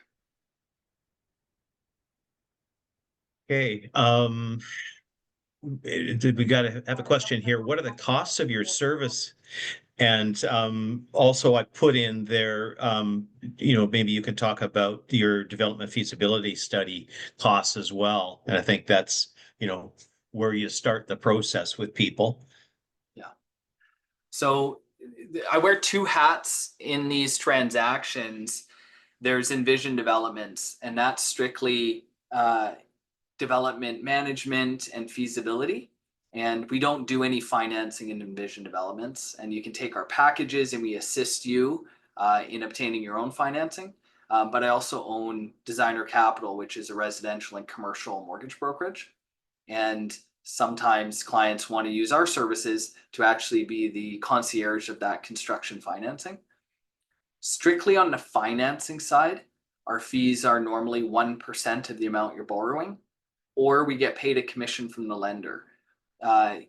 Okay. We got to have a question here. What are the costs of your service? And also, I put in there, maybe you could talk about your development feasibility study costs as well. And I think that's, where you start the process with people. Yeah. So I wear two hats in these transactions. There's Invision Developments, and that's strictly development management and feasibility. And we don't do any financing in Invision Developments. And you can take our packages and we assist you in obtaining your own financing. But I also own Designer Capital, which is a residential and commercial mortgage brokerage. And sometimes clients want to use our services to actually be the concierge of that construction financing. Strictly on the financing side, our fees are normally 1% of the amount you're borrowing, or we get paid a commission from the lender.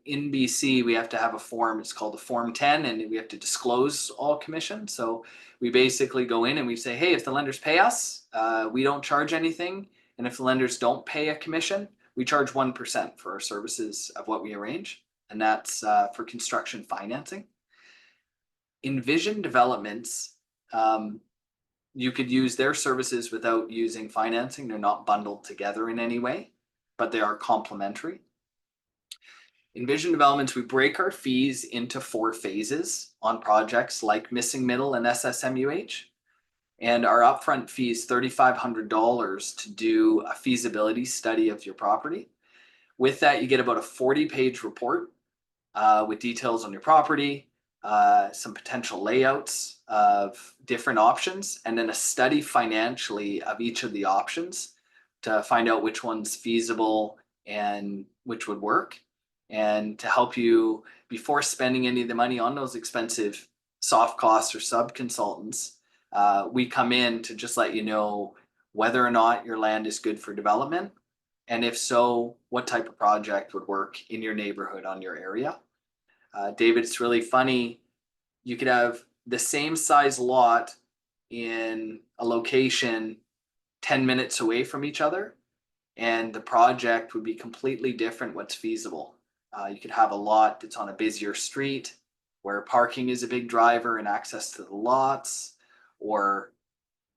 In BC, we have to have a form, it's called a Form 10, and we have to disclose all commission. So we basically go in and we say, hey, if the lenders pay us, we don't charge anything. And if the lenders don't pay a commission, we charge 1% for our services of what we arrange. And that's for construction financing. Invision Developments, you could use their services without using financing. They're not bundled together in any way, but they are complementary. Invision Developments, we break our fees into 4 phases on projects like Missing Middle and SSMUH. And our upfront fee is $3,500 to do a feasibility study of your property. With that, you get about a 40-page report with details on your property, some potential layouts of different options, and then a study financially of each of the options to find out which one's feasible and which would work. And to help you, before spending any of the money on those expensive soft costs or sub consultants, we come in to just let you know whether or not your land is good for development. And if so, what type of project would work in your neighborhood, on your area. David, it's really funny. You could have the same size lot in a location 10 minutes away from each other, and the project would be completely different what's feasible. You could have a lot that's on a busier street where parking is a big driver and access to the lots, or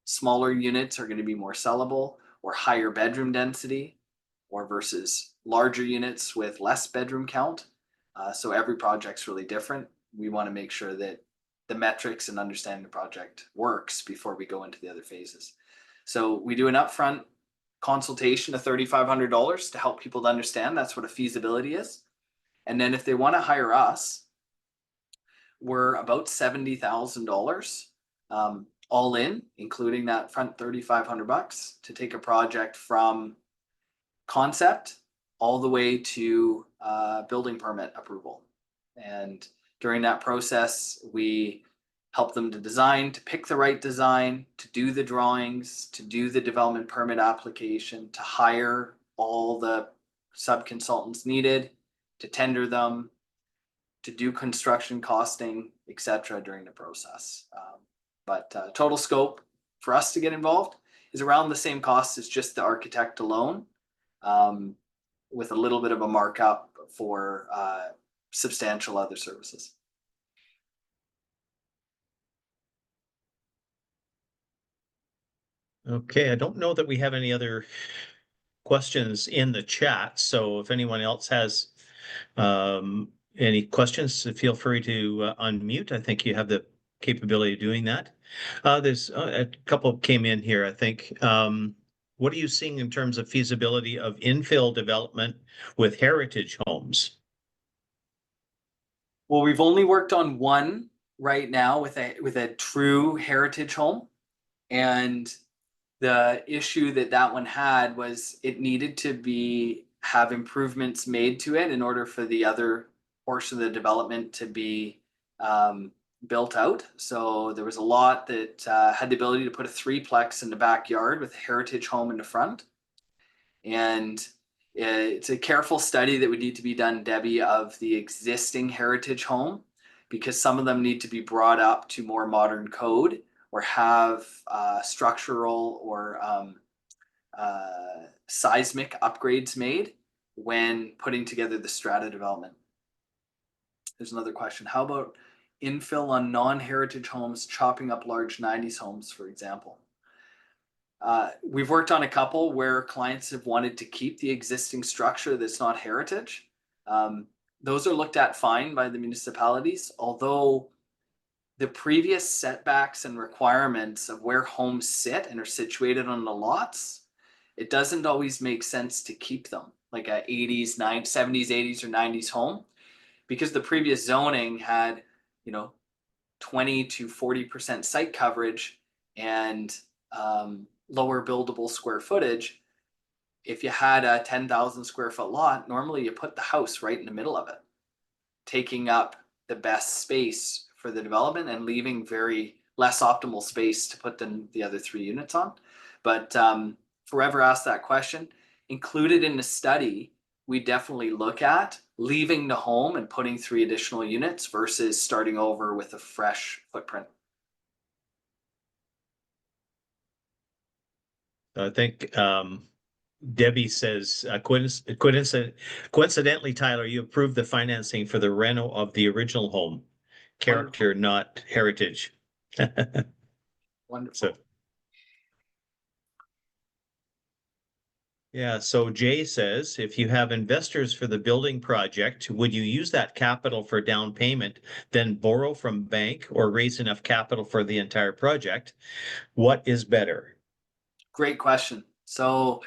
smaller units are going to be more sellable, or higher bedroom density, or versus larger units with less bedroom count. So every project's really different. We want to make sure that the metrics and understanding the project works before we go into the other phases. So we do an upfront consultation of $3,500 to help people to understand that's what a feasibility is. And then if they want to hire us, we're about $70,000 all in, including that front $3,500 to take a project from concept all the way to building permit approval. And during that process, we help them to design, to pick the right design, to do the drawings, to do the development permit application, to hire all the sub-consultants needed, to tender them, to do construction costing, etc. during the process. But total scope for us to get involved is around the same cost as just the architect alone, with a little bit of a markup for substantial other services. Okay, I don't know that we have any other questions in the chat. So if anyone else has any questions, feel free to unmute. I think you have the capability of doing that. There's a couple came in here, I think. What are you seeing in terms of feasibility of infill development with heritage homes? Well, we've only worked on one right now with a true heritage home, and the issue that one had was it needed to have improvements made to it in order for the other portion of the development to be built out. So there was a lot that had the ability to put a threeplex in the backyard with a heritage home in the front. And It's a careful study that would need to be done, Debbie, of the existing heritage home, because some of them need to be brought up to more modern code or have structural or seismic upgrades made when putting together the strata development. There's another question. How about infill on non-heritage homes, chopping up large 90s homes, for example? We've worked on a couple where clients have wanted to keep the existing structure that's not heritage. Those are looked at fine by the municipalities, although the previous setbacks and requirements of where homes sit and are situated on the lots, it doesn't always make sense to keep them like a 80s, 90s, 70s, 80s, or 90s home, because the previous zoning had, 20 to 40% site coverage and lower buildable square footage. If you had a 10,000 square foot lot, normally you put the house right in the middle of it, taking up the best space for the development and leaving very less optimal space to put the other 3 units on. But forever asked that question. Included in the study, we definitely look at leaving the home and putting 3 additional units versus starting over with a fresh footprint. I think Debbie says, coincidentally, Tyler, you approved the financing for the reno of the original home. Character, Wonderful. not heritage. Wonderful. So, yeah, so Jay says, if you have investors for the building project, would you use that capital for down payment, then borrow from bank or raise enough capital for the entire project? What is better? Great question. So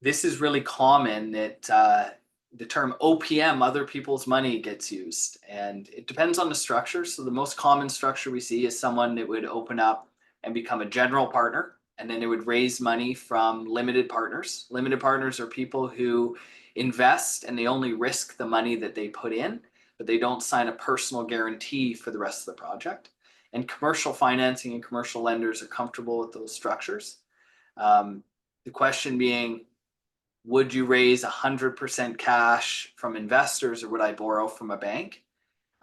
this is really common that the term OPM, other people's money, gets used. And it depends on the structure. So the most common structure we see is someone that would open up and become a general partner, and then they would raise money from limited partners. Limited partners are people who invest and they only risk the money that they put in, but they don't sign a personal guarantee for the rest of the project. And commercial financing and commercial lenders are comfortable with those structures. The question being, would you raise 100% cash from investors or would I borrow from a bank?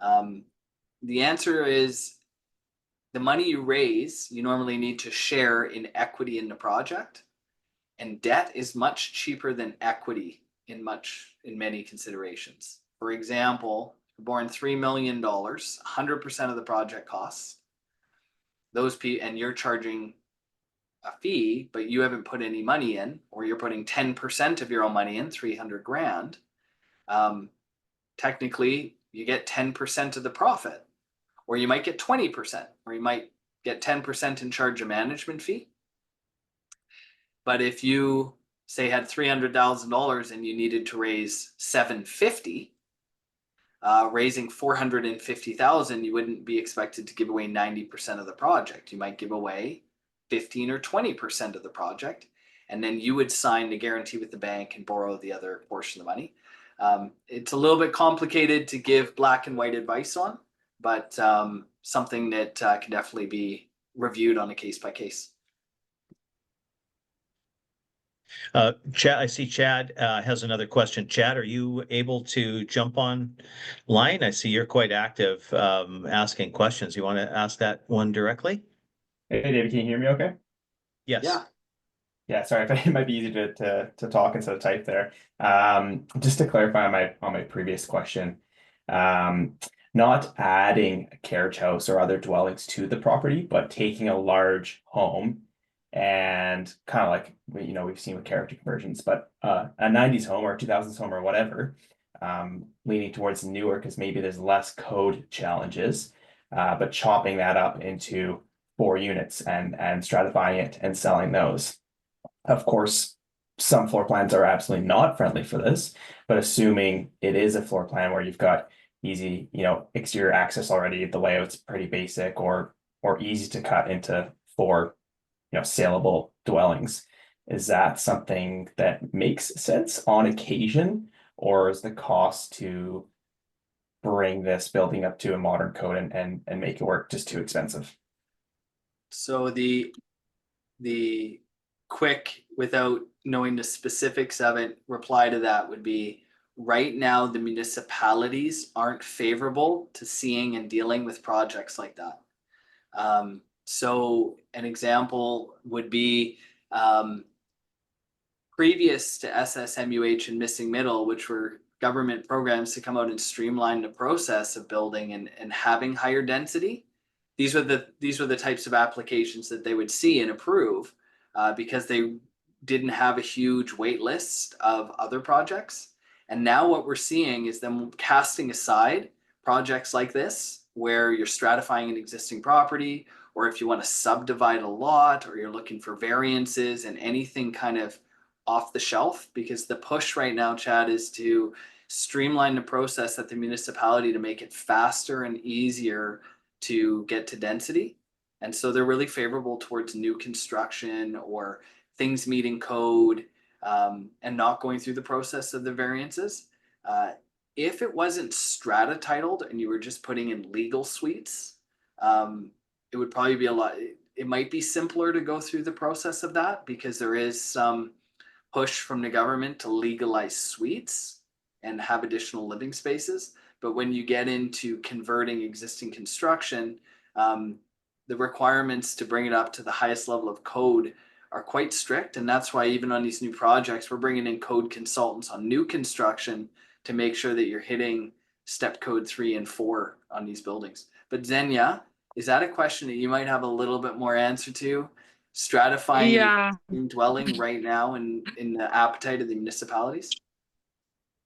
The answer is the money you raise, you normally need to share in equity in the project, and debt is much cheaper than equity in many considerations. For example, you're borrowing $3 million, 100% of the project costs, and you're charging a fee, but you haven't put any money in, or you're putting 10% of your own money in, 300 grand, technically you get 10% of the profit, or you might get 20%, or you might get 10% in charge of management fee. But if you say had $300,000 and you needed to raise $750, raising $450,000, you wouldn't be expected to give away 90% of the project. You might give away 15 or 20% of the project, and then you would sign the guarantee with the bank and borrow the other portion of the money. It's a little bit complicated to give black and white advice on, but something that can definitely be reviewed on a case by case. Chad, I see Chad has another question. Chad, are you able to jump on line? I see you're quite active asking questions. You want to ask that one directly? Hey David, can you hear me okay? Yes. Yeah. Yeah, sorry, it might be easy to talk instead of type there. Just to clarify on my previous question, not adding a carriage house or other dwellings to the property, but taking a large home and kind of like we've seen with character conversions, but a 90s home or 2000s home or whatever, leaning towards newer because maybe there's less code challenges, but chopping that up into 4 units and stratifying it and selling those. Of course, some floor plans are absolutely not friendly for this, but assuming it is a floor plan where you've got easy, exterior access already, the layout's pretty basic or easy to cut into 4, saleable dwellings. Is that something that makes sense on occasion, or is the cost to bring this building up to a modern code and make it work just too expensive? So the quick, without knowing the specifics of it, reply to that would be, right now, the municipalities aren't favorable to seeing and dealing with projects like that. So an example would be, previous to SSMUH and Missing Middle, which were government programs to come out and streamline the process of building and having higher density. These were the types of applications that they would see and approve, because they didn't have a huge wait list of other projects. And now what we're seeing is them casting aside projects like this, where you're stratifying an existing property, or if you want to subdivide a lot, or you're looking for variances and anything kind of off the shelf, because the push right now, Chad, is to streamline the process at the municipality to make it faster and easier to get to density. And so they're really favorable towards new construction or things meeting code, and not going through the process of the variances. If it wasn't strata titled and you were just putting in legal suites, it would probably be it might be simpler to go through the process of that, because there is some push from the government to legalize suites and have additional living spaces. But when you get into converting existing construction, the requirements to bring it up to the highest level of code are quite strict. And that's why even on these new projects, we're bringing in code consultants on new construction to make sure that you're hitting step code 3 and 4 on these buildings. But Xenia, is that a question that you might have a little bit more answer to? Stratifying Yeah. dwelling right now in the appetite of the municipalities?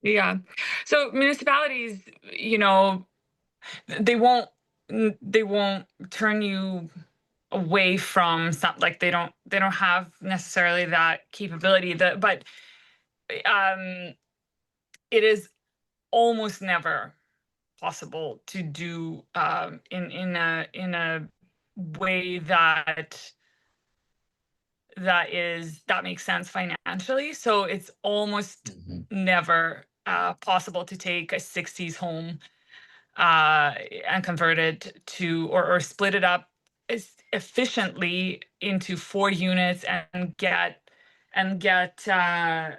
Yeah. So municipalities, they won't turn you away from something, like they don't have necessarily that capability, but it is almost never possible to do in a way that makes sense financially. So it's almost never possible to take a 60s home and convert it to, or split it up efficiently into 4 units and get the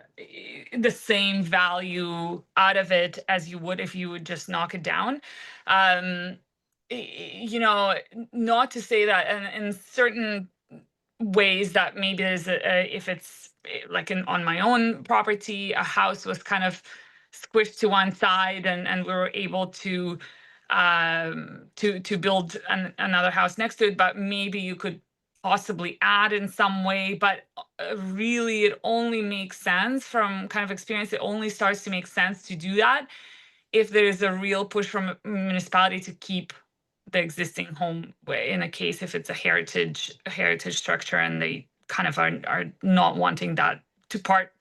same value out of it as you would if you would just knock it down. Not to say that, and in certain ways that maybe there's if it's like on my own property, a house was kind of squished to one side, and we were able to build another house next to it, but maybe you could possibly add in some way. But really, it only makes sense, from kind of experience, it only starts to make sense to do that if there is a real push from a municipality to keep the existing home, in a case if it's a heritage structure and they kind of are not wanting that to part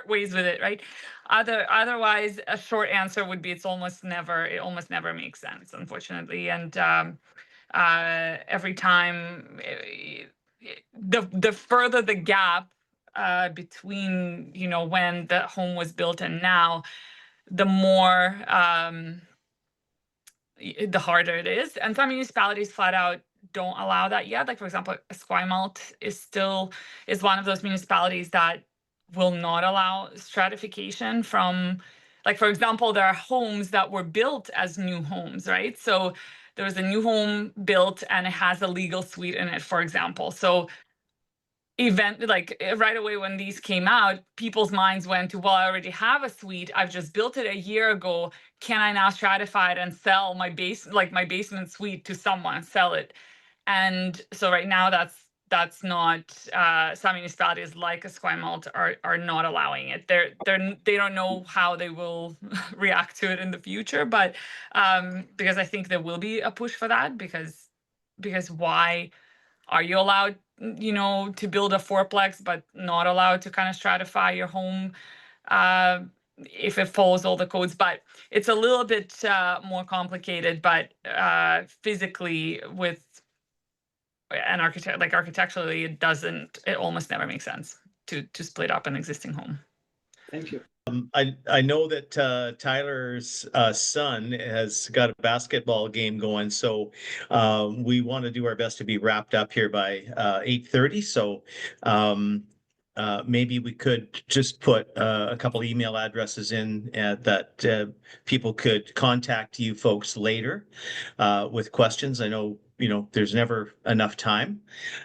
ways with it, right? Otherwise, a short answer would be it almost never makes sense, unfortunately. And every time, the further the gap between when the home was built and now, the more the harder it is. And some municipalities flat out don't allow that yet. Like, for example, Esquimalt is one of those municipalities that will not allow stratification from, like, for example, there are homes that were built as new homes, right? So there was a new home built and it has a legal suite in it, for example. So right away when these came out, people's minds went to, well, I already have a suite. I've just built it a year ago. Can I now stratify it and sell my basement suite to someone, sell it? And so right now that's not, some municipalities like Esquimalt are not allowing it. They don't know how they will react to it in the future, but because I think there will be a push for that, because why are you allowed to build a fourplex but not allowed to kind of stratify your home if it follows all the codes? But it's a little bit more complicated, but physically with an architecturally, it almost never makes sense to split up an existing home. Thank you. I know that Tyler's son has got a basketball game going, so we want to do our best to be wrapped up here by 8:30. So maybe we could just put a couple email addresses in that people could contact you folks later with questions. I know, there's never enough time.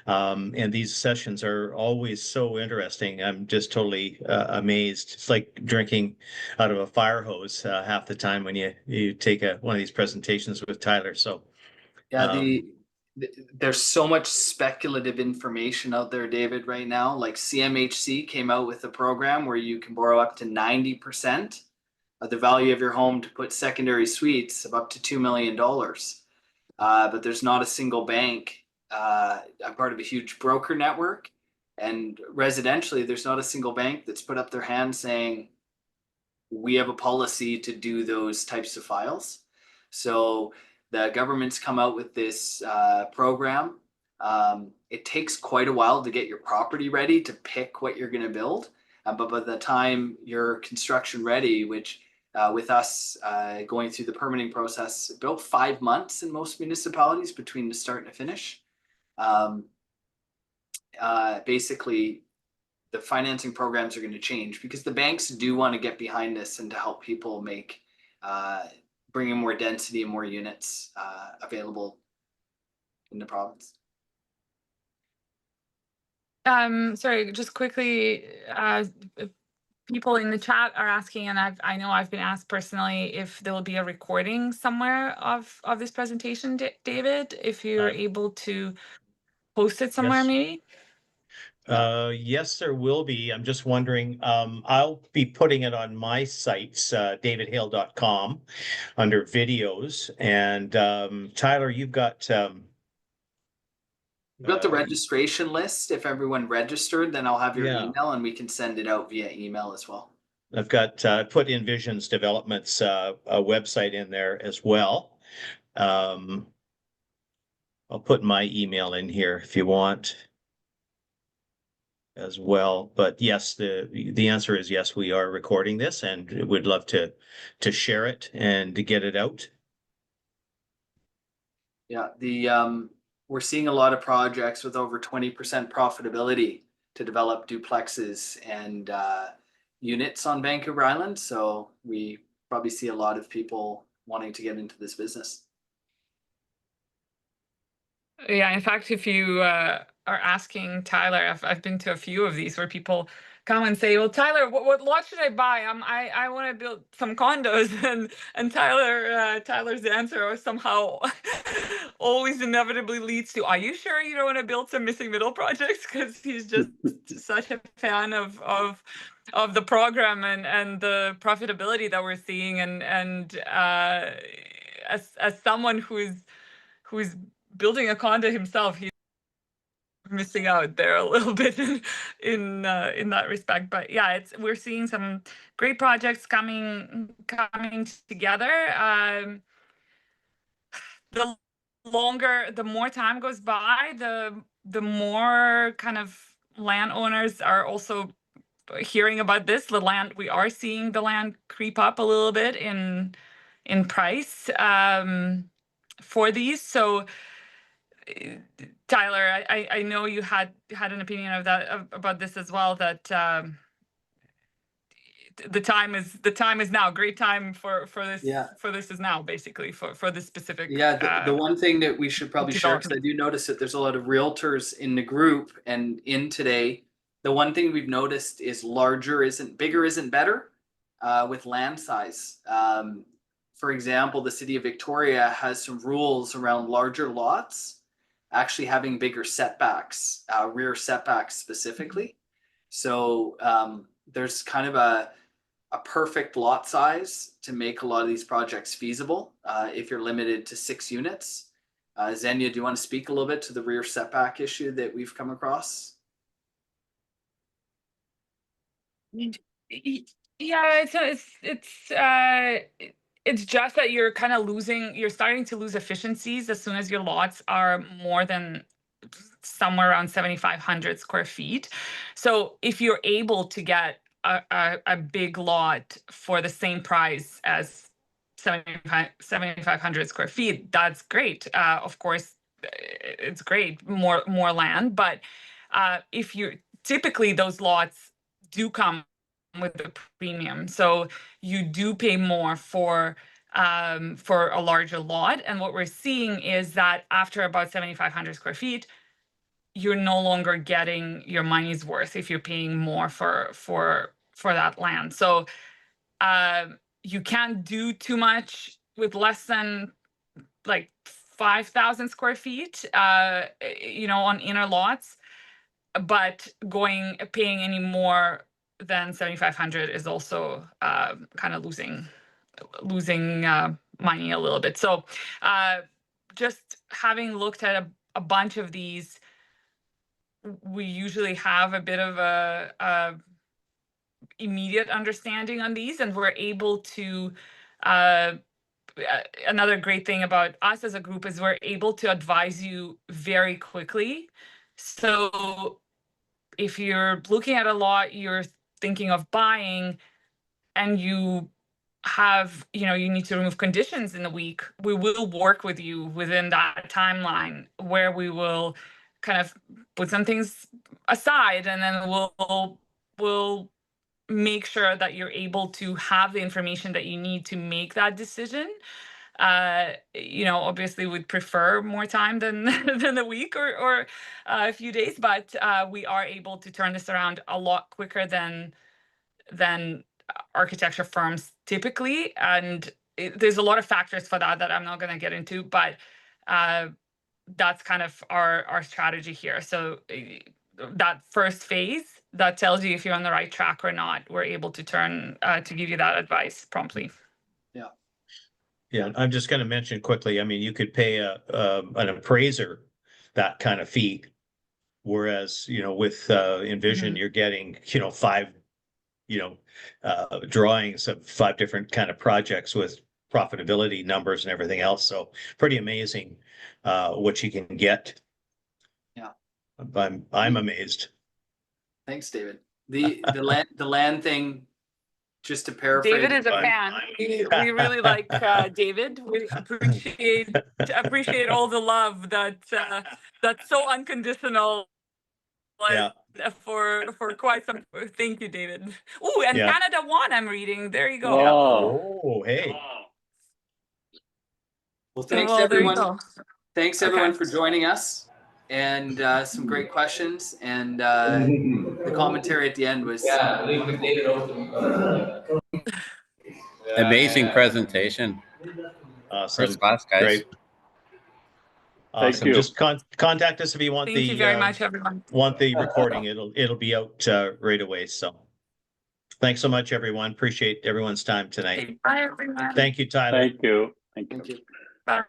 And these sessions are always so interesting. I'm just totally amazed. It's like drinking out of a fire hose half the time when you take one of these presentations with Tyler. So Yeah, there's so much speculative information out there, David, right now. Like CMHC came out with a program where you can borrow up to 90% of the value of your home to put secondary suites of up to $2 million. But there's not a single bank. I'm part of a huge broker network, and residentially, there's not a single bank that's put up their hand saying, we have a policy to do those types of files. So the government's come out with this program. It takes quite a while to get your property ready to pick what you're going to build. But by the time you're construction ready, which with us going through the permitting process, about 5 months in most municipalities between the start and the finish. Basically, the financing programs are going to change because the banks do want to get behind this and to help people make bring in more density and more units available in the province. Sorry, just quickly, people in the chat are asking, and I know I've been asked personally if there will be a recording somewhere of this presentation, David, if you're able to post it somewhere, yes. maybe. Yes, there will be. I'm just wondering, I'll be putting it on my sites, davidhale.com under videos. And Tyler, you've got We've got the registration list. If everyone registered, then I'll have your Yeah. email and we can send it out via email as well. I've got put Invision's Developments a website in there as well. I'll put my email in here if you want as well. But yes, the answer is yes, we are recording this and would love to share it and to get it out. Yeah, we're seeing a lot of projects with over 20% profitability to develop duplexes and units on Vancouver Island. So we probably see a lot of people wanting to get into this business. Yeah, in fact, if you are asking Tyler, I've been to a few of these where people come and say, "Well, Tyler, what lot should I buy? I want to build some condos," and Tyler's answer somehow always inevitably leads to, "Are you sure you don't want to build some missing middle projects?" Because he's just such a fan of the program and the profitability that we're seeing, and as someone who's building a condo himself, he's missing out there a little bit in that respect. But yeah, we're seeing some great projects coming together. The more time goes by, the more kind of landowners are also hearing about this. We are seeing the land creep up a little bit in price for these. So Tyler, I know you had an opinion of that about this as well, that the time is now. Great time for this. Yeah. For this is now, basically, for this specific. Yeah, the one thing that we should probably share, because I do notice that there's a lot of realtors in the group and in today. The one thing we've noticed is bigger isn't better with land size. For example, the city of Victoria has some rules around larger lots actually having bigger setbacks, rear setbacks specifically. So there's kind of a perfect lot size to make a lot of these projects feasible if you're limited to 6 units. Xenia, do you want to speak a little bit to the rear setback issue that we've come across? Yeah, it's just that you're starting to lose efficiencies as soon as your lots are more than somewhere around 7,500 square feet. So if you're able to get a big lot for the same price as 7,500 square feet, that's great. Of course, it's great, more land, but if you're typically those lots do come with a premium. So you do pay more for a larger lot. And what we're seeing is that after about 7,500 square feet, you're no longer getting your money's worth if you're paying more for that land. So you can't do too much with less than like 5,000 square feet, on inner lots. But paying any more than 7,500 is also kind of losing money a little bit. So just having looked at a bunch of these, we usually have a bit of a immediate understanding on these, and we're able to another great thing about us as a group is we're able to advise you very quickly. So if you're looking at a lot you're thinking of buying, and you have, you need to remove conditions in a week, we will work with you within that timeline where we will kind of put some things aside, and then we'll make sure that you're able to have the information that you need to make that decision. Obviously we'd prefer more time than than a week or a few days, but we are able to turn this around a lot quicker than architecture firms typically. And there's a lot of factors for that I'm not going to get into, but that's kind of our strategy here. So that first phase that tells you if you're on the right track or not, we're able to to give you that advice promptly. Yeah, I'm just going to mention quickly. I mean, you could pay an appraiser that kind of fee, whereas with Envision, you're getting 5 drawings of 5 different kind of projects with profitability numbers and everything else. So pretty amazing what you can get. Yeah, I'm amazed. Thanks, David. The land thing. Just to paraphrase, David is a fan. We really like David. We appreciate all the love that's so unconditional. Yeah. For quite some. Thank you, David. Oh, and Yeah. Canada won. I'm reading. There you go. Oh, hey. Well, thanks Well, there you everyone. go. Thanks everyone for joining us, and some great questions, and the commentary at the end was amazing presentation. Awesome. First class, guys. Great. Awesome. Thank you. Just contact us if you want Thank you very much, everyone. Want the recording. It'll be out right away. So thanks so much, everyone. Appreciate everyone's time tonight. Bye, everyone. Thank you, Tyler. Thank you. Thank you. Bye.